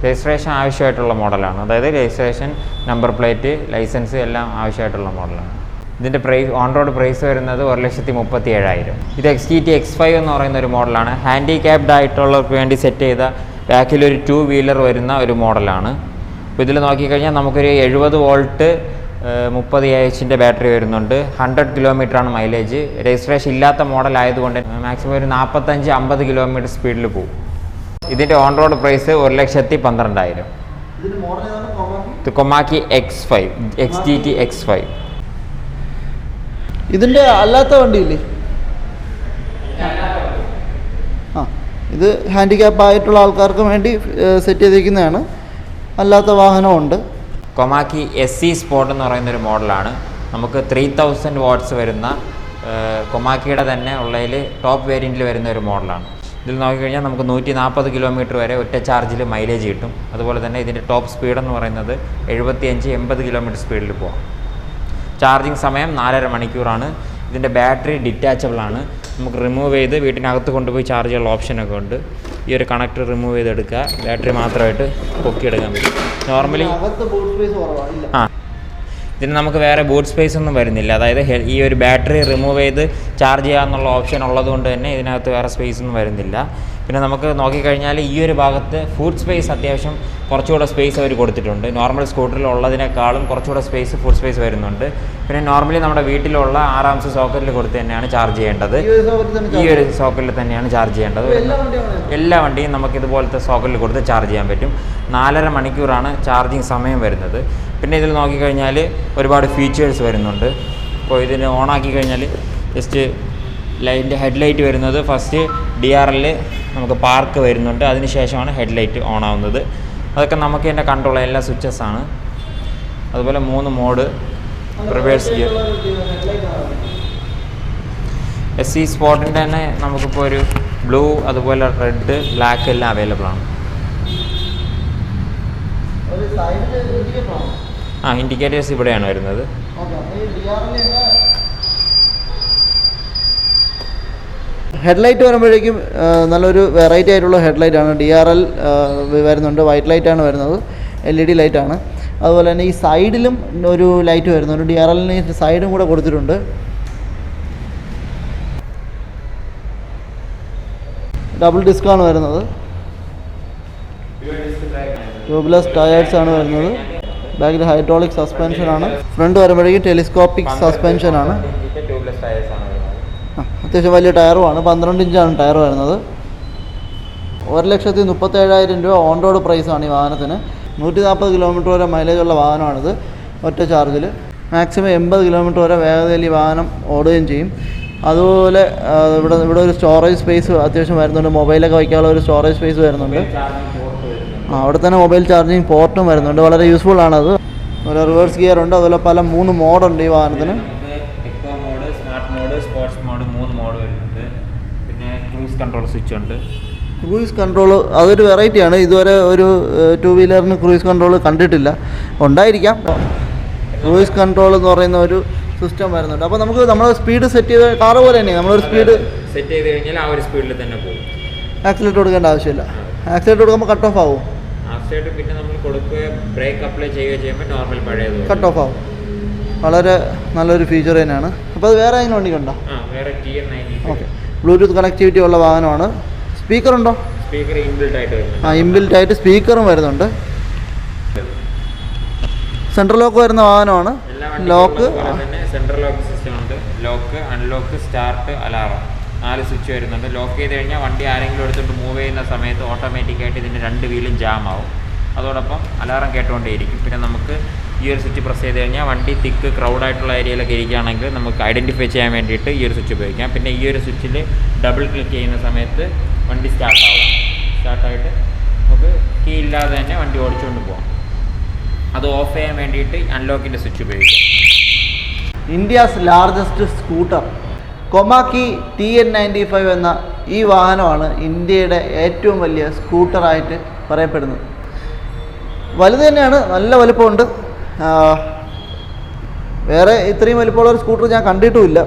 രജിസ്ട്രേഷൻ ആവശ്യമായിട്ടുള്ള മോഡലാണ്. അതായത് രജിസ്ട്രേഷൻ, നമ്പർ പ്ലേറ്റ്, ലൈസൻസ് എല്ലാം ആവശ്യമായിട്ടുള്ള മോഡലാണ്. ഇതിൻ്റെ ഓൺ റോഡ് പ്രൈസ് വരുന്നത് 1,37,000. ഇത് XTT X5 എന്ന് പറയുന്ന ഒരു മോഡലാണ്. ഹാൻഡിക്യാപ്ഡ് ആയിട്ടുള്ളവർക്ക് വേണ്ടി സെറ്റ് ചെയ്ത ബാക്കിലൊരു 2 വീലർ വരുന്ന ഒരു മോഡലാണ്. അപ്പോൾ ഇതിൽ നോക്കിക്കഴിഞ്ഞാൽ നമുക്കൊരു 70 വോൾട്ട് 30 AH ബാറ്ററി വരുന്നുണ്ട്. 100 കിലോമീറ്ററാണ് മൈലേജ്. രജിസ്ട്രേഷൻ ഇല്ലാത്ത മോഡൽ ആയതുകൊണ്ട് മാക്സിമം ഒരു 45-50 കിലോമീറ്റർ സ്പീഡിൽ പോകും. ഇതിൻ്റെ ഓൺ റോഡ് പ്രൈസ് 1,12,000. ഇത് കൊമാക്കി X5, XTT X5. ഇതിൻ്റെ അല്ലാത്ത വണ്ടിയില്ലേ? ഇത് ഹാൻഡിക്യാപ്പ് ആയിട്ടുള്ള ആൾക്കാർക്ക് വേണ്ടി സെറ്റ് ചെയ്തിരിക്കുന്നതാണ്. അല്ലാത്ത വാഹനമുണ്ട്. കൊമാക്കി SC സ്പോർട്ട് എന്ന് പറയുന്നൊരു മോഡലാണ്. നമുക്ക് 3000 വാട്ട്സ് വരുന്ന കൊമാക്കിയുടെ തന്നെ ഉള്ളതിൽ ടോപ്പ് വേരിയൻറ്റിൽ വരുന്ന ഒരു മോഡലാണ്. ഇതിൽ നോക്കിക്കഴിഞ്ഞാൽ നമുക്ക് 140 കിലോമീറ്റർ വരെ ഒറ്റ ചാർജിൽ മൈലേജ് കിട്ടും. അതുപോലെ തന്നെ ഇതിൻ്റെ ടോപ്പ് സ്പീഡ് എന്ന് പറയുന്നത് 75-80 കിലോമീറ്റർ സ്പീഡിൽ പോകാം. ചാർജിങ് സമയം 4.5 മണിക്കൂറാണ്. ഇതിൻ്റെ ബാറ്ററി ഡിറ്റാച്ചബിൾ ആണ്. നമുക്ക് റിമൂവ് ചെയ്ത് വീട്ടിനകത്ത് കൊണ്ടുപോയി ചാർജ് ചെയ്യാനുള്ള ഓപ്ഷനൊക്കെ ഉണ്ട്. ഈ ഒരു കണക്ടർ റിമൂവ് ചെയ്തെടുക്കുക, ബാറ്ററി മാത്രമായിട്ട് പൊക്കിയെടുക്കാൻ പറ്റും. നോർമലി ഇതിന് നമുക്ക് വേറെ ബൂട്ട് സ്പേസ് ഒന്നും വരുന്നില്ല. അതായത് ഈ ഒരു ബാറ്ററി റിമൂവ് ചെയ്ത് ചാർജ് ചെയ്യാമെന്നുള്ള ഓപ്ഷൻ ഉള്ളതുകൊണ്ട് തന്നെ ഇതിനകത്ത് വേറെ സ്പേസ് ഒന്നും വരുന്നില്ല. പിന്നെ നമുക്ക് നോക്കിക്കഴിഞ്ഞാൽ ഈ ഒരു ഭാഗത്ത് ഫുഡ് സ്പേസ് അത്യാവശ്യം കുറച്ചുകൂടെ സ്പേസ് അവർ കൊടുത്തിട്ടുണ്ട്. നോർമൽ സ്കൂട്ടറിൽ ഉള്ളതിനേക്കാളും കുറച്ചുകൂടെ ഫുഡ് സ്പേസ് വരുന്നുണ്ട്. പിന്നെ നോർമലി നമ്മുടെ വീട്ടിലുള്ള 6 സോക്കറ്റിൽ കൊടുത്ത് തന്നെയാണ് ചാർജ് ചെയ്യേണ്ടത്. ഈ ഒരു സോക്കറ്റിൽ തന്നെയാണ് ചാർജ് ചെയ്യേണ്ടത്. എല്ലാ വണ്ടിയും നമുക്ക് ഇതുപോലത്തെ സോക്കറ്റിൽ കൊടുത്ത് ചാർജ് ചെയ്യാൻ പറ്റും. 4.5 മണിക്കൂറാണ് ചാർജിങ് സമയം വരുന്നത്. പിന്നെ ഇതിൽ നോക്കിക്കഴിഞ്ഞാൽ ഒരുപാട് ഫീച്ചേഴ്സ് വരുന്നുണ്ട്. അപ്പോൾ ഇതിന് ഓണാക്കി കഴിഞ്ഞാൽ ജസ്റ്റ് ലൈറ്റിൻ്റെ ഹെഡ്ലൈറ്റ് വരുന്നത് ഫസ്റ്റ് DRL നമുക്ക് പാർക്ക് വരുന്നുണ്ട്. അതിന് ശേഷമാണ് ഹെഡ്ലൈറ്റ് ഓൺ ആവുന്നത്. അതൊക്കെ നമുക്ക് തന്നെ കൺട്രോൾ എല്ലാ സ്വിച്ചസ് ആണ്. അതുപോലെ 3 മോഡ്, റിവേഴ്സ് ഗിയർ. SC സ്പോർട്ടിൻ്റെ തന്നെ നമുക്കിപ്പോൾ ഒരു ബ്ലൂ, അതുപോലെ റെഡ്, ബ്ലാക്ക് എല്ലാം അവൈലബിൾ ആണ്. ഇൻഡിക്കേറ്റേഴ്സ് ഇവിടെയാണ് വരുന്നത്. ഹെഡ്ലൈറ്റ് വരുമ്പോഴേക്കും നല്ലൊരു വെറൈറ്റി ആയിട്ടുള്ള ഹെഡ്ലൈറ്റാണ്. DRL വരുന്നുണ്ട്. വൈറ്റ് ലൈറ്റാണ് വരുന്നത്, LED ലൈറ്റാണ്. അതുപോലെ തന്നെ ഈ സൈഡിലും ഒരു ലൈറ്റ് വരുന്നുണ്ട്. DRLന് സൈഡും കൂടെ കൊടുത്തിട്ടുണ്ട്. ഡബിൾ ഡിസ്കാണ് വരുന്നത്. ട്യൂബ്ലെസ് ടയേഴ്സ് ആണ് വരുന്നത്. ബാക്കിൽ ഹൈഡ്രോളിക് സസ്പെൻഷനാണ്. ഫ്രണ്ട് വരുമ്പോഴേക്കും ടെലിസ്കോപ്പിക് സസ്പെൻഷനാണ്. അത്യാവശ്യം വലിയ ടയറുമാണ്. 12 ഇഞ്ചാണ് ടയർ വരുന്നത്. 1,37,000 രൂപ ഓൺ റോഡ് പ്രൈസാണ് ഈ വാഹനത്തിന്. 140 കിലോമീറ്റർ വരെ മൈലേജുള്ള വാഹനമാണിത്. ഒറ്റ ചാർജിൽ മാക്സിമം 80 കിലോമീറ്റർ വരെ വേഗതയിൽ ഈ വാഹനം ഓടുകയും ചെയ്യും. അതുപോലെ ഇവിടെ ഒരു സ്റ്റോറേജ് സ്പേസ് അത്യാവശ്യം വരുന്നുണ്ട്. മൊബൈലൊക്കെ വയ്ക്കാനുള്ള ഒരു സ്റ്റോറേജ് സ്പേസ് വരുന്നുണ്ട്. അവിടെ തന്നെ മൊബൈൽ ചാർജിങ് പോർട്ടും വരുന്നുണ്ട്. വളരെ യൂസ്ഫുൾ ആണത്. ഒരു റിവേഴ്സ് ഗിയർ ഉണ്ട്. അതുപോലെ 3 മോഡുണ്ട് ഈ വാഹനത്തിന്. സ്പോർട്സ് മോഡ് 3 മോഡ് വരുന്നുണ്ട്. പിന്നെ ക്രൂസ് കൺട്രോൾ സ്വിച്ച് ഉണ്ട്. ക്രൂയിസ് കൺട്രോൾ അതൊരു വെറൈറ്റിയാണ്. ഇതുവരെ ഒരു 2 വീലറിന് ക്രൂയിസ് കൺട്രോൾ കണ്ടിട്ടില്ല. ഉണ്ടായിരിക്കാം. ക്രൂയിസ് കൺട്രോൾ എന്ന് പറയുന്ന ഒരു സിസ്റ്റം വരുന്നുണ്ട്. അപ്പോൾ നമുക്ക് നമ്മൾ സ്പീഡ് സെറ്റ് ചെയ്ത് കാറ് പോലെ തന്നെ നമ്മളൊരു സ്പീഡ് സെറ്റ് ചെയ്ത് കഴിഞ്ഞാൽ ആ ഒരു സ്പീഡിൽ തന്നെ പോകും. ആക്സിലേറ്റർ കൊടുക്കേണ്ട ആവശ്യമില്ല. ആക്സിലേറ്റർ കൊടുക്കുമ്പോൾ കട്ട് ഓഫ് ആവും. ആക്സിലേറ്റർ പിന്നെ നമ്മൾ കൊടുക്കുകയോ ബ്രേക്ക് അപ്ലൈ ചെയ്യുമ്പോൾ നോർമൽ പഴയത് കട്ട് ഓഫ് ആവും. വളരെ നല്ലൊരു ഫീച്ചർ തന്നെയാണ്. അപ്പോൾ അത് വേറെ അതിന് വണ്ടിക്കുണ്ടോ? വേറെ TN90. ഓക്കെ. ബ്ലൂടൂത്ത് കണക്ടിവിറ്റി ഉള്ള വാഹനമാണ്. സ്പീക്കർ ഉണ്ടോ? സ്പീക്കർ ഇൻബിൽറ്റ് ആയിട്ട് വരുന്നുണ്ട്. ഇൻബിൽറ്റ് ആയിട്ട് സ്പീക്കറും വരുന്നുണ്ട്. സെൻട്രൽ ലോക്ക് വരുന്ന വാഹനമാണ്. ലോക്ക് സെൻട്രൽ ലോക്ക് സിസ്റ്റം ഉണ്ട്. Lock, unlock, start, alarm 4 switch വരുന്നുണ്ട്. ലോക്ക് ചെയ്ത് കഴിഞ്ഞാൽ വണ്ടി ആരെങ്കിലും എടുത്തിട്ട് മൂവ് ചെയ്യുന്ന സമയത്ത് ഓട്ടോമാറ്റിക്കായിട്ട് ഇതിൻ്റെ 2 വീലും ജാം ആവും. അതോടൊപ്പം അലാറം കേട്ടുകൊണ്ടേയിരിക്കും. പിന്നെ നമുക്ക് ഈ ഒരു സ്വിച്ച് പ്രസ് ചെയ്ത് കഴിഞ്ഞാൽ വണ്ടി തിക്ക് ക്രൗഡായിട്ടുള്ള ഏരിയയിലൊക്കെ ഇരിക്കുകയാണെങ്കിൽ നമുക്ക് ഐഡൻറ്റിഫൈ ചെയ്യാൻ വേണ്ടിയിട്ട് ഈ ഒരു സ്വിച്ച് ഉപയോഗിക്കാം. പിന്നെ ഈ ഒരു സ്വിച്ചിൽ ഡബിൾ ക്ലിക്ക് ചെയ്യുന്ന സമയത്ത് വണ്ടി സ്റ്റാർട്ടായിട്ട് നമുക്ക് കീ ഇല്ലാതെ തന്നെ വണ്ടി ഓടിച്ചുകൊണ്ട് പോകാം. അത് ഓഫ് ചെയ്യാൻ വേണ്ടിയിട്ട് അൺലോക്കിൻ്റെ സ്വിച്ച് ഉപയോഗിക്കാം. India's largest scooter Komaki TN95 എന്ന ഈ വാഹനമാണ് ഇന്ത്യയുടെ ഏറ്റവും വലിയ സ്കൂട്ടറായിട്ട് പറയപ്പെടുന്നത്. വലുത് തന്നെയാണ്, നല്ല വലുപ്പമുണ്ട്. വേറെ ഇത്രയും വലുപ്പമുള്ള ഒരു സ്കൂട്ടർ ഞാൻ കണ്ടിട്ടുമില്ല.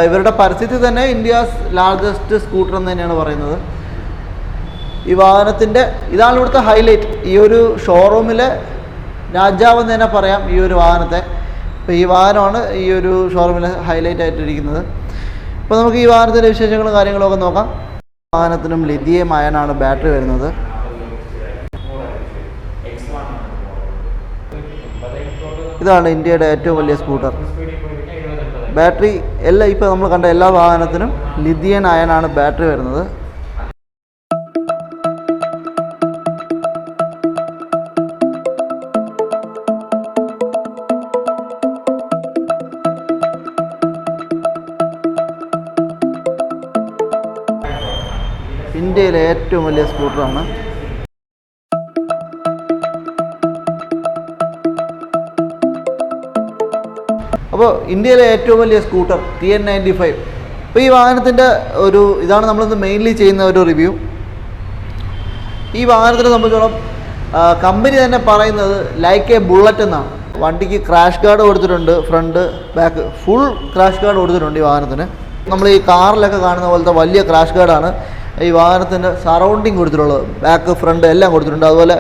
ഇവരുടെ പരസ്യത്തിൽ തന്നെ ഇന്ത്യാസ് ലാർജസ്റ്റ് സ്കൂട്ടർ എന്ന് തന്നെയാണ് പറയുന്നത്. ഈ വാഹനത്തിൻ്റെ ഇതാണ് ഇവിടുത്തെ ഹൈലൈറ്റ്. ഈ ഒരു ഷോറൂമിലെ രാജാവെന്ന് തന്നെ പറയാം ഈ ഒരു വാഹനത്തെ. അപ്പോൾ ഈ വാഹനമാണ് ഈ ഒരു ഷോറൂമിലെ ഹൈലൈറ്റ് ആയിട്ടിരിക്കുന്നത്. അപ്പോൾ നമുക്ക് ഈ വാഹനത്തിൻ്റെ വിശേഷങ്ങളും കാര്യങ്ങളൊക്കെ നോക്കാം. വാഹനത്തിനും ലിഥിയം അയണാണ് ബാറ്ററി വരുന്നത്. ഇതാണ് ഇന്ത്യയുടെ ഏറ്റവും വലിയ സ്കൂട്ടർ. ബാറ്ററി എല്ലാം ഇപ്പോൾ നമ്മൾ കണ്ട എല്ലാ വാഹനത്തിനും ലിഥിയം അയണാണ് ബാറ്ററി വരുന്നത്. ഇന്ത്യയിലെ ഏറ്റവും വലിയ സ്കൂട്ടറാണ്. അപ്പോൾ ഇന്ത്യയിലെ ഏറ്റവും വലിയ സ്കൂട്ടർ TN95. അപ്പോൾ ഈ വാഹനത്തിൻ്റെ ഇതാണ് നമ്മളിന്ന് മെയിൻലി ചെയ്യുന്ന ഒരു റിവ്യൂ. ഈ വാഹനത്തിനെ സംബന്ധിച്ചോളം കമ്പനി തന്നെ പറയുന്നത് ലൈക്ക് എ ബുള്ളറ്റ് എന്നാണ്. വണ്ടിക്ക് ക്രാഷ് ഗാർഡ് കൊടുത്തിട്ടുണ്ട്, front back full crash guard കൊടുത്തിട്ടുണ്ട് ഈ വാഹനത്തിന്. നമ്മൾ ഈ കാറിലൊക്കെ കാണുന്ന പോലത്തെ വലിയ ക്രാഷ് ഗാർഡാണ് ഈ വാഹനത്തിൻ്റെ സറൗണ്ടിങ് കൊടുത്തിട്ടുള്ളത്. ബാക്ക് ഫ്രണ്ട് എല്ലാം കൊടുത്തിട്ടുണ്ട്. അതുപോലെ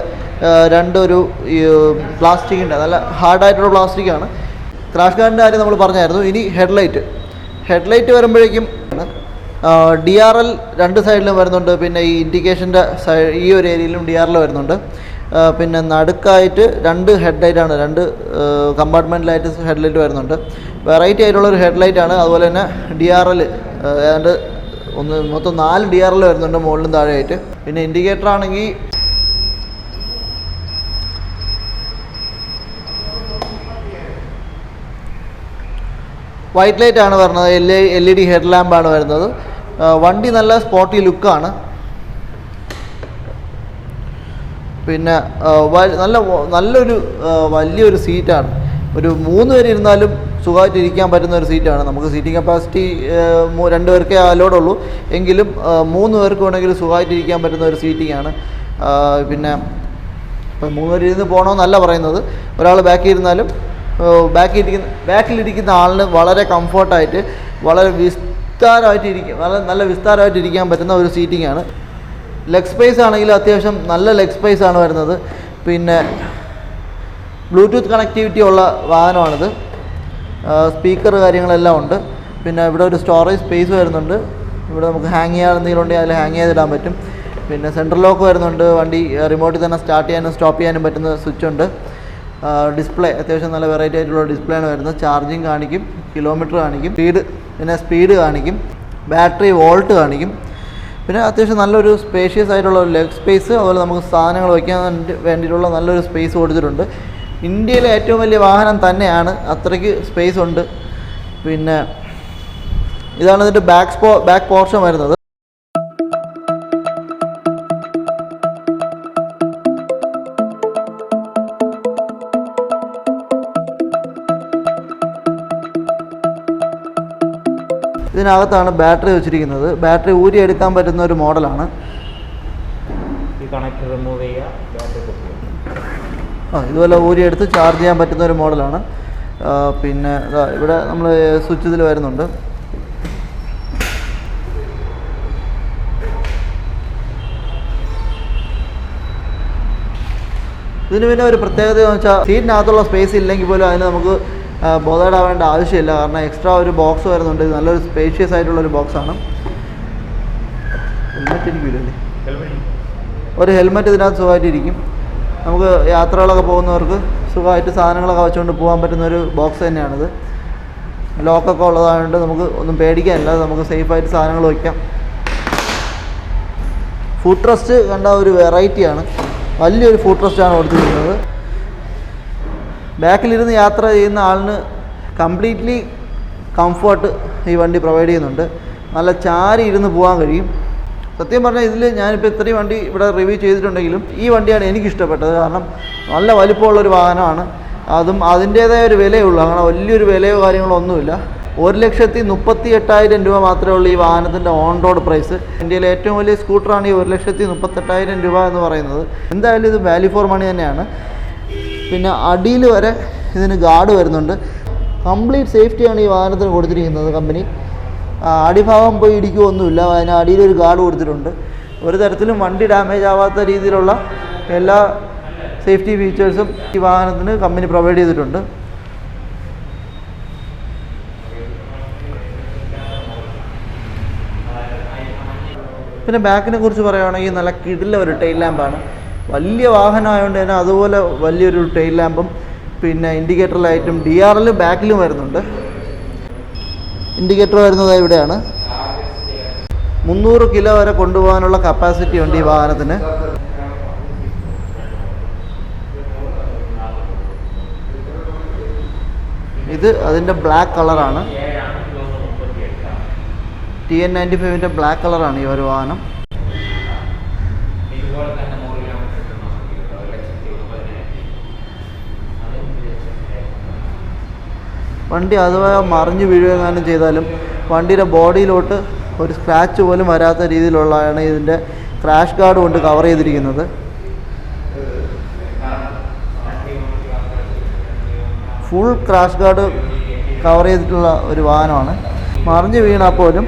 ഈ പ്ലാസ്റ്റിക്കിൻ്റെ നല്ല ഹാർഡായിട്ടുള്ള പ്ലാസ്റ്റിക്കാണ്. ക്രാഷ് ഗാർഡിൻ്റെ കാര്യം നമ്മൾ പറഞ്ഞായിരുന്നു. ഇനി ഹെഡ്ലൈറ്റ് വരുമ്പോഴേക്കും DRL രണ്ട് സൈഡിലും വരുന്നുണ്ട്. പിന്നെ ഈ ഇൻഡിക്കേഷൻ്റെ ഈ ഒരു ഏരിയയിലും DRL വരുന്നുണ്ട്. പിന്നെ നടുക്കായിട്ട് രണ്ട് ഹെഡ്ലൈറ്റാണ്, രണ്ട് കമ്പാർട്ട്മെൻറ്റിലായിട്ട് ഹെഡ്ലൈറ്റ് വരുന്നുണ്ട്. വെറൈറ്റി ആയിട്ടുള്ളൊരു ഹെഡ്ലൈറ്റാണ്. അതുപോലെ തന്നെ DRL ഏതാണ്ട് മൊത്തം 4 DRL വരുന്നുണ്ട് മുകളിലും താഴെയായിട്ട്. പിന്നെ ഇൻഡിക്കേറ്റർ ആണെങ്കിൽ വൈറ്റ് ലൈറ്റ് ആണ് വരുന്നത്. LED ഹെഡ് ലാമ്പാണ് വരുന്നത്. വണ്ടി നല്ല സ്പോർട്ടി ലുക്കാണ്. പിന്നെ നല്ലൊരു വലിയൊരു സീറ്റാണ്. ഒരു 3 പേര് ഇരുന്നാലും സുഖമായിട്ട് ഇരിക്കാൻ പറ്റുന്ന ഒരു സീറ്റാണ്. നമുക്ക് സീറ്റിംഗ് കപ്പാസിറ്റി 2 പേർക്കേ അലോഡുള്ളൂ. എങ്കിലും 3 പേർക്ക് വേണമെങ്കിൽ സുഖമായിട്ട് ഇരിക്കാൻ പറ്റുന്ന ഒരു സീറ്റിംഗ് ആണ്. പിന്നെ ഇപ്പം 3 പേര് ഇരുന്ന് പോകണമെന്നല്ല പറയുന്നത്. ഒരാൾ ബാക്കിലിരുന്നാലും ബാക്കിലിരിക്കുന്ന ആളിന് വളരെ കംഫർട്ടായിട്ട് വളരെ നല്ല വിസ്താരമായിട്ട് ഇരിക്കാൻ പറ്റുന്ന ഒരു സീറ്റിംഗ് ആണ്. ലെഗ് സ്പേസ് ആണെങ്കിൽ അത്യാവശ്യം നല്ല ലെഗ് സ്പേസ് ആണ് വരുന്നത്. പിന്നെ ബ്ലൂടൂത്ത് കണക്ടിവിറ്റി ഉള്ള വാഹനമാണിത്. സ്പീക്കർ കാര്യങ്ങളെല്ലാം ഉണ്ട്. പിന്നെ ഇവിടെ ഒരു സ്റ്റോറേജ് സ്പേസ് വരുന്നുണ്ട്. ഇവിടെ നമുക്ക് ഹാങ് ചെയ്യാൻ എന്തെങ്കിലും ഉണ്ടെങ്കിൽ അതിൽ ഹാങ് ചെയ്തിടാൻ പറ്റും. പിന്നെ സെൻട്രൽ ലോക്ക് വരുന്നുണ്ട്. വണ്ടി റിമോട്ടിൽ തന്നെ സ്റ്റാർട്ട് ചെയ്യാനും സ്റ്റോപ്പ് ചെയ്യാനും പറ്റുന്ന സ്വിച്ച് ഉണ്ട്. ഡിസ്പ്ലേ അത്യാവശ്യം നല്ല വെറൈറ്റി ആയിട്ടുള്ള ഡിസ്പ്ലേ ആണ് വരുന്നത്. ചാർജിങ് കാണിക്കും, കിലോമീറ്റർ കാണിക്കും, സ്പീഡ് കാണിക്കും, ബാറ്ററി വോൾട്ട് കാണിക്കും. പിന്നെ അത്യാവശ്യം നല്ലൊരു സ്പേഷ്യസ് ആയിട്ടുള്ള ഒരു ലെഗ് സ്പേസ്, അതുപോലെ നമുക്ക് സാധനങ്ങൾ വയ്ക്കാൻ വേണ്ടിയിട്ടുള്ള നല്ലൊരു സ്പേസ് കൊടുത്തിട്ടുണ്ട്. ഇന്ത്യയിലെ ഏറ്റവും വലിയ വാഹനം തന്നെയാണ്, അത്രയ്ക്ക് സ്പേസ് ഉണ്ട്. പിന്നെ ഇതാണ് ഇതിൻ്റെ ബാക്ക് പോർഷൻ വരുന്നത്. ഇതിനകത്താണ് ബാറ്ററി വെച്ചിരിക്കുന്നത്. ബാറ്ററി ഊരിയെടുക്കാൻ പറ്റുന്ന ഒരു മോഡലാണ്. ഈ കണക്ടർ റിമൂവ് ചെയ്യുക, ബാറ്ററി ഇതുപോലെ ഊരിയെടുത്ത് ചാർജ് ചെയ്യാൻ പറ്റുന്ന ഒരു മോഡലാണ്. പിന്നെ ഇവിടെ നമ്മൾ സ്വിച്ച് ഇതിൽ വരുന്നുണ്ട്. ഇതിന് പിന്നെ ഒരു പ്രത്യേകത എന്ന് വെച്ചാൽ സീറ്റിനകത്തുള്ള സ്പേസ് ഇല്ലെങ്കിൽ പോലും അതിന് നമുക്ക് ബോധേഡാവേണ്ട ആവശ്യമില്ല. കാരണം എക്സ്ട്രാ ഒരു ബോക്സ് വരുന്നുണ്ട്. ഇത് നല്ലൊരു സ്പേഷ്യസ് ആയിട്ടുള്ളൊരു ബോക്സാണ്. ഹെൽമെറ്റ് ഇരിക്കില്ലല്ലേ? ഒരു ഹെൽമെറ്റ് ഇതിനകത്ത് സുഖമായിട്ടിരിക്കും. നമുക്ക് യാത്രകളൊക്കെ പോകുന്നവർക്ക് സുഖമായിട്ട് സാധനങ്ങളൊക്കെ വെച്ചുകൊണ്ട് പോകാൻ പറ്റുന്നൊരു ബോക്സ് തന്നെയാണിത്. ലോക്കൊക്കെ ഉള്ളതായതുകൊണ്ട് നമുക്ക് ഒന്നും പേടിക്കാനില്ല. നമുക്ക് സേഫായിട്ട് സാധനങ്ങൾ വയ്ക്കാം. ഫുഡ് റെസ്റ്റ് കണ്ട ഒരു വെറൈറ്റിയാണ്. വലിയൊരു ഫുഡ് റെസ്റ്റാണ് കൊടുത്തിരിക്കുന്നത്. ബാക്കിലിരുന്ന് യാത്ര ചെയ്യുന്ന ആളിന് കംപ്ലീറ്റ്ലി കംഫർട്ട് ഈ വണ്ടി പ്രൊവൈഡ് ചെയ്യുന്നുണ്ട്. നല്ല ചാരി ഇരുന്ന് പോകാൻ കഴിയും. സത്യം പറഞ്ഞാൽ ഇതിൽ ഞാനിപ്പോൾ ഇത്രയും വണ്ടി ഇവിടെ റിവ്യൂ ചെയ്തിട്ടുണ്ടെങ്കിലും ഈ വണ്ടിയാണ് എനിക്കിഷ്ടപ്പെട്ടത്. കാരണം നല്ല വലിപ്പമുള്ളൊരു വാഹനമാണ്. അതും അതിൻ്റേതായ ഒരു വിലയുള്ളൂ. അങ്ങനെ വലിയൊരു വിലയോ കാര്യങ്ങളോ ഒന്നുമില്ല. 1,38,000 രൂപ മാത്രമേ ഉള്ളൂ ഈ വാഹനത്തിൻ്റെ ഓൺ റോഡ് പ്രൈസ്. ഇന്ത്യയിലെ ഏറ്റവും വലിയ സ്കൂട്ടറാണ് ഈ 1,38,000 രൂപ എന്ന് പറയുന്നത്. എന്തായാലും ഇത് വാല്യൂ ഫോർ മണി തന്നെയാണ്. പിന്നെ അടിയിൽ വരെ ഇതിന് ഗാർഡ് വരുന്നുണ്ട്. കംപ്ലീറ്റ് സേഫ്റ്റിയാണ് ഈ വാഹനത്തിന് കൊടുത്തിരിക്കുന്നത് കമ്പനി. അടിഭാഗം പോയി ഇടിക്കുകയൊന്നുമില്ല. അതിന് അടിയിലൊരു ഗാർഡ് കൊടുത്തിട്ടുണ്ട്. ഒരു തരത്തിലും വണ്ടി ഡാമേജ് ആവാത്ത രീതിയിലുള്ള എല്ലാ സേഫ്റ്റി ഫീച്ചേഴ്സും ഈ വാഹനത്തിന് കമ്പനി പ്രൊവൈഡ് ചെയ്തിട്ടുണ്ട്. പിന്നെ ബാക്കിനെ കുറിച്ച് പറയുകയാണെങ്കിൽ നല്ല കിടില ഒരു ടെയിൽ ലാമ്പാണ്. വലിയ വാഹനമായതുകൊണ്ട് തന്നെ അതുപോലെ വലിയൊരു ടെയിൽ ലാമ്പും പിന്നെ ഇൻഡിക്കേറ്റർ ലൈറ്റും DRL ബാക്കിലും വരുന്നുണ്ട്. ഇൻഡിക്കേറ്റർ വരുന്നത് ഇവിടെയാണ്. 300 കിലോ വരെ കൊണ്ടുപോകാനുള്ള കപ്പാസിറ്റി ഉണ്ട് ഈ വാഹനത്തിന്. ഇത് അതിൻ്റെ ബ്ലാക്ക് കളറാണ്. TN95ൻ്റെ ബ്ലാക്ക് കളറാണ് ഈ ഒരു വാഹനം. വണ്ടി അഥവാ മറിഞ്ഞു വീഴുകയെങ്ങാനും ചെയ്താലും വണ്ടിയുടെ ബോഡിയിലോട്ട് ഒരു സ്ക്രാച്ച് പോലും വരാത്ത രീതിയിലുള്ളതാണ് ഇതിൻ്റെ ക്രാഷ് ഗാർഡ് കൊണ്ട് കവർ ചെയ്തിരിക്കുന്നത്. ഫുൾ ക്രാഷ് ഗാർഡ് കവർ ചെയ്തിട്ടുള്ള ഒരു വാഹനമാണ്. മറിഞ്ഞു വീണാൽ പോലും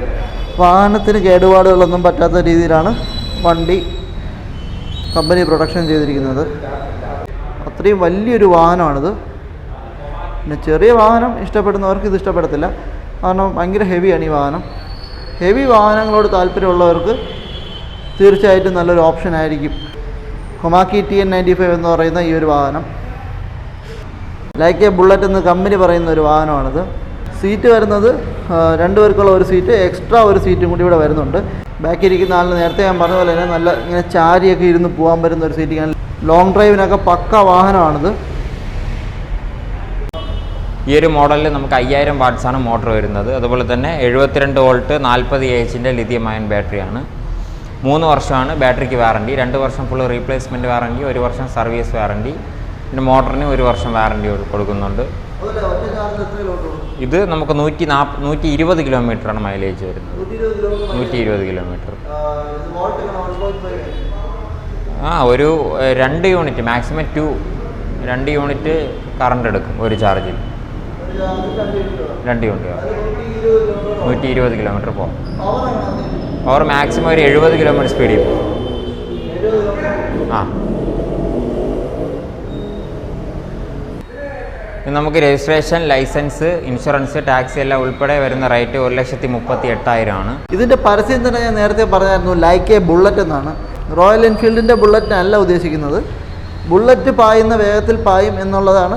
വാഹനത്തിന് കേടുപാടുകളൊന്നും പറ്റാത്ത രീതിയിലാണ് വണ്ടി കമ്പനി പ്രൊഡക്ഷൻ ചെയ്തിരിക്കുന്നത്. അത്രയും വലിയൊരു വാഹനമാണിത്. പിന്നെ ചെറിയ വാഹനം ഇഷ്ടപ്പെടുന്നവർക്ക് ഇത് ഇഷ്ടപ്പെടത്തില്ല, കാരണം ഭയങ്കര ഹെവിയാണ് ഈ വാഹനം. ഹെവി വാഹനങ്ങളോട് താല്പര്യമുള്ളവർക്ക് തീർച്ചയായിട്ടും നല്ലൊരു ഓപ്ഷൻ ആയിരിക്കും കൊമാക്കി TN95 എന്ന് പറയുന്ന ഈ ഒരു വാഹനം. ലൈക്ക് എ ബുള്ളറ്റ് എന്ന് കമ്പനി പറയുന്ന ഒരു വാഹനമാണിത്. സീറ്റ് വരുന്നത് 2 പേർക്കുള്ള ഒരു സീറ്റ്, എക്സ്ട്രാ ഒരു സീറ്റും കൂടി ഇവിടെ വരുന്നുണ്ട്. ബാക്കി ഇരിക്കുന്ന ആളിന് നേരത്തെ ഞാൻ പറഞ്ഞ പോലെ തന്നെ നല്ല ഇങ്ങനെ ചാരിയൊക്കെ ഇരുന്ന് പോകാൻ പറ്റുന്ന ഒരു സീറ്റ്. ലോങ് ഡ്രൈവിനൊക്കെ പക്ക വാഹനമാണിത്. ഈ ഒരു മോഡലിൽ നമുക്ക് 5000 വാട്ട്സാണ് മോട്ടർ വരുന്നത്. അതുപോലെ തന്നെ 72 വോൾട്ട് 40 AHൻ്റെ ലിഥിയം അയൺ ബാറ്ററിയാണ്. 3 വർഷമാണ് ബാറ്ററിക്ക് വാറണ്ടി. 2 വർഷം ഫുൾ റീപ്ലേസ്മെൻറ്റ് വാറണ്ടി, 1 വർഷം സർവീസ് വാറണ്ടി, പിന്നെ മോട്ടറിന് 1 വർഷം വാറണ്ടി കൊടുക്കുന്നുണ്ട്. ഇത് നമുക്ക് 120 കിലോമീറ്ററാണ് മൈലേജ് വരുന്നത്. 120 കിലോമീറ്റർ. ഒരു 2 യൂണിറ്റ് മാക്സിമം 2 യൂണിറ്റ് കറണ്ട് എടുക്കും ഒരു ചാർജിൽ. 2 യൂണിറ്റ് 120 കിലോമീറ്റർ പോകും. പവർ മാക്സിമം ഒരു 70 കിലോമീറ്റർ സ്പീഡിൽ പോകും. നമുക്ക് രജിസ്ട്രേഷൻ, ലൈസൻസ്, ഇൻഷുറൻസ്, ടാക്സി എല്ലാം ഉൾപ്പെടെ വരുന്ന റേറ്റ് 1,38,000 ആണ്. ഇതിൻ്റെ പരസ്യം തന്നെ ഞാൻ നേരത്തെ പറഞ്ഞായിരുന്നു, ലൈക്ക് എ ബുള്ളറ്റ് എന്നാണ്. റോയൽ എൻഫീൽഡിൻ്റെ ബുള്ളറ്റിനല്ല ഉദ്ദേശിക്കുന്നത്. ബുള്ളറ്റ് പായുന്ന വേഗത്തിൽ പായും എന്നുള്ളതാണ്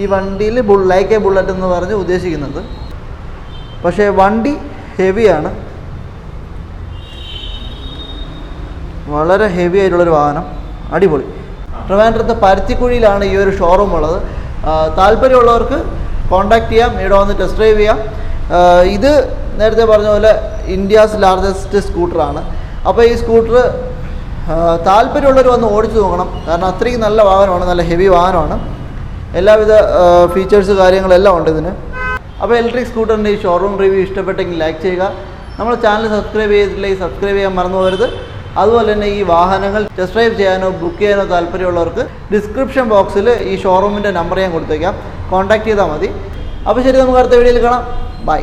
ഈ വണ്ടിയിൽ ലൈക്ക് എ ബുള്ളറ്റ് എന്ന് പറഞ്ഞ് ഉദ്ദേശിക്കുന്നത്. പക്ഷേ വണ്ടി ഹെവിയാണ്, വളരെ ഹെവി ആയിട്ടുള്ളൊരു വാഹനം. അടിപൊളി. ട്രിവാൻഡ്രത്ത് പരുത്തിക്കുഴിയിലാണ് ഈ ഒരു ഷോറൂം ഉള്ളത്. താല്പര്യമുള്ളവർക്ക് കോൺടാക്റ്റ് ചെയ്യാം, ഇവിടെ വന്ന് ടെസ്റ്റ് ഡ്രൈവ് ചെയ്യാം. ഇത് നേരത്തെ പറഞ്ഞ പോലെ ഇന്ത്യാസ് ലാർജസ്റ്റ് സ്കൂട്ടറാണ്. അപ്പോൾ ഈ സ്കൂട്ടർ താല്പര്യമുള്ളവർ വന്ന് ഓടിച്ചു നോക്കണം, കാരണം അത്രയും നല്ല വാഹനമാണ്, നല്ല ഹെവി വാഹനമാണ്. എല്ലാവിധ ഫീച്ചേഴ്സ് കാര്യങ്ങളെല്ലാം ഉണ്ട് ഇതിന്. അപ്പോൾ ഇലക്ട്രിക് സ്കൂട്ടറിൻ്റെ ഈ ഷോറൂം റിവ്യൂ ഇഷ്ടപ്പെട്ടെങ്കിൽ ലൈക്ക് ചെയ്യുക. നമ്മുടെ ചാനൽ സബ്സ്ക്രൈബ് ചെയ്തിട്ടില്ലെങ്കിൽ സബ്സ്ക്രൈബ് ചെയ്യാൻ മറന്നു പോകരുത്. അതുപോലെ തന്നെ ഈ വാഹനങ്ങൾ ടെസ്റ്റ് ഡ്രൈവ് ചെയ്യാനോ ബുക്ക് ചെയ്യാനോ താല്പര്യമുള്ളവർക്ക് ഡിസ്ക്രിപ്ഷൻ ബോക്സിൽ ഈ ഷോറൂമിൻ്റെ നമ്പർ ഞാൻ കൊടുത്തേക്കാം, കോൺടാക്റ്റ് ചെയ്താൽ മതി. അപ്പോൾ ശരി, നമുക്ക് അടുത്ത വീഡിയോയിൽ കാണാം. ബൈ.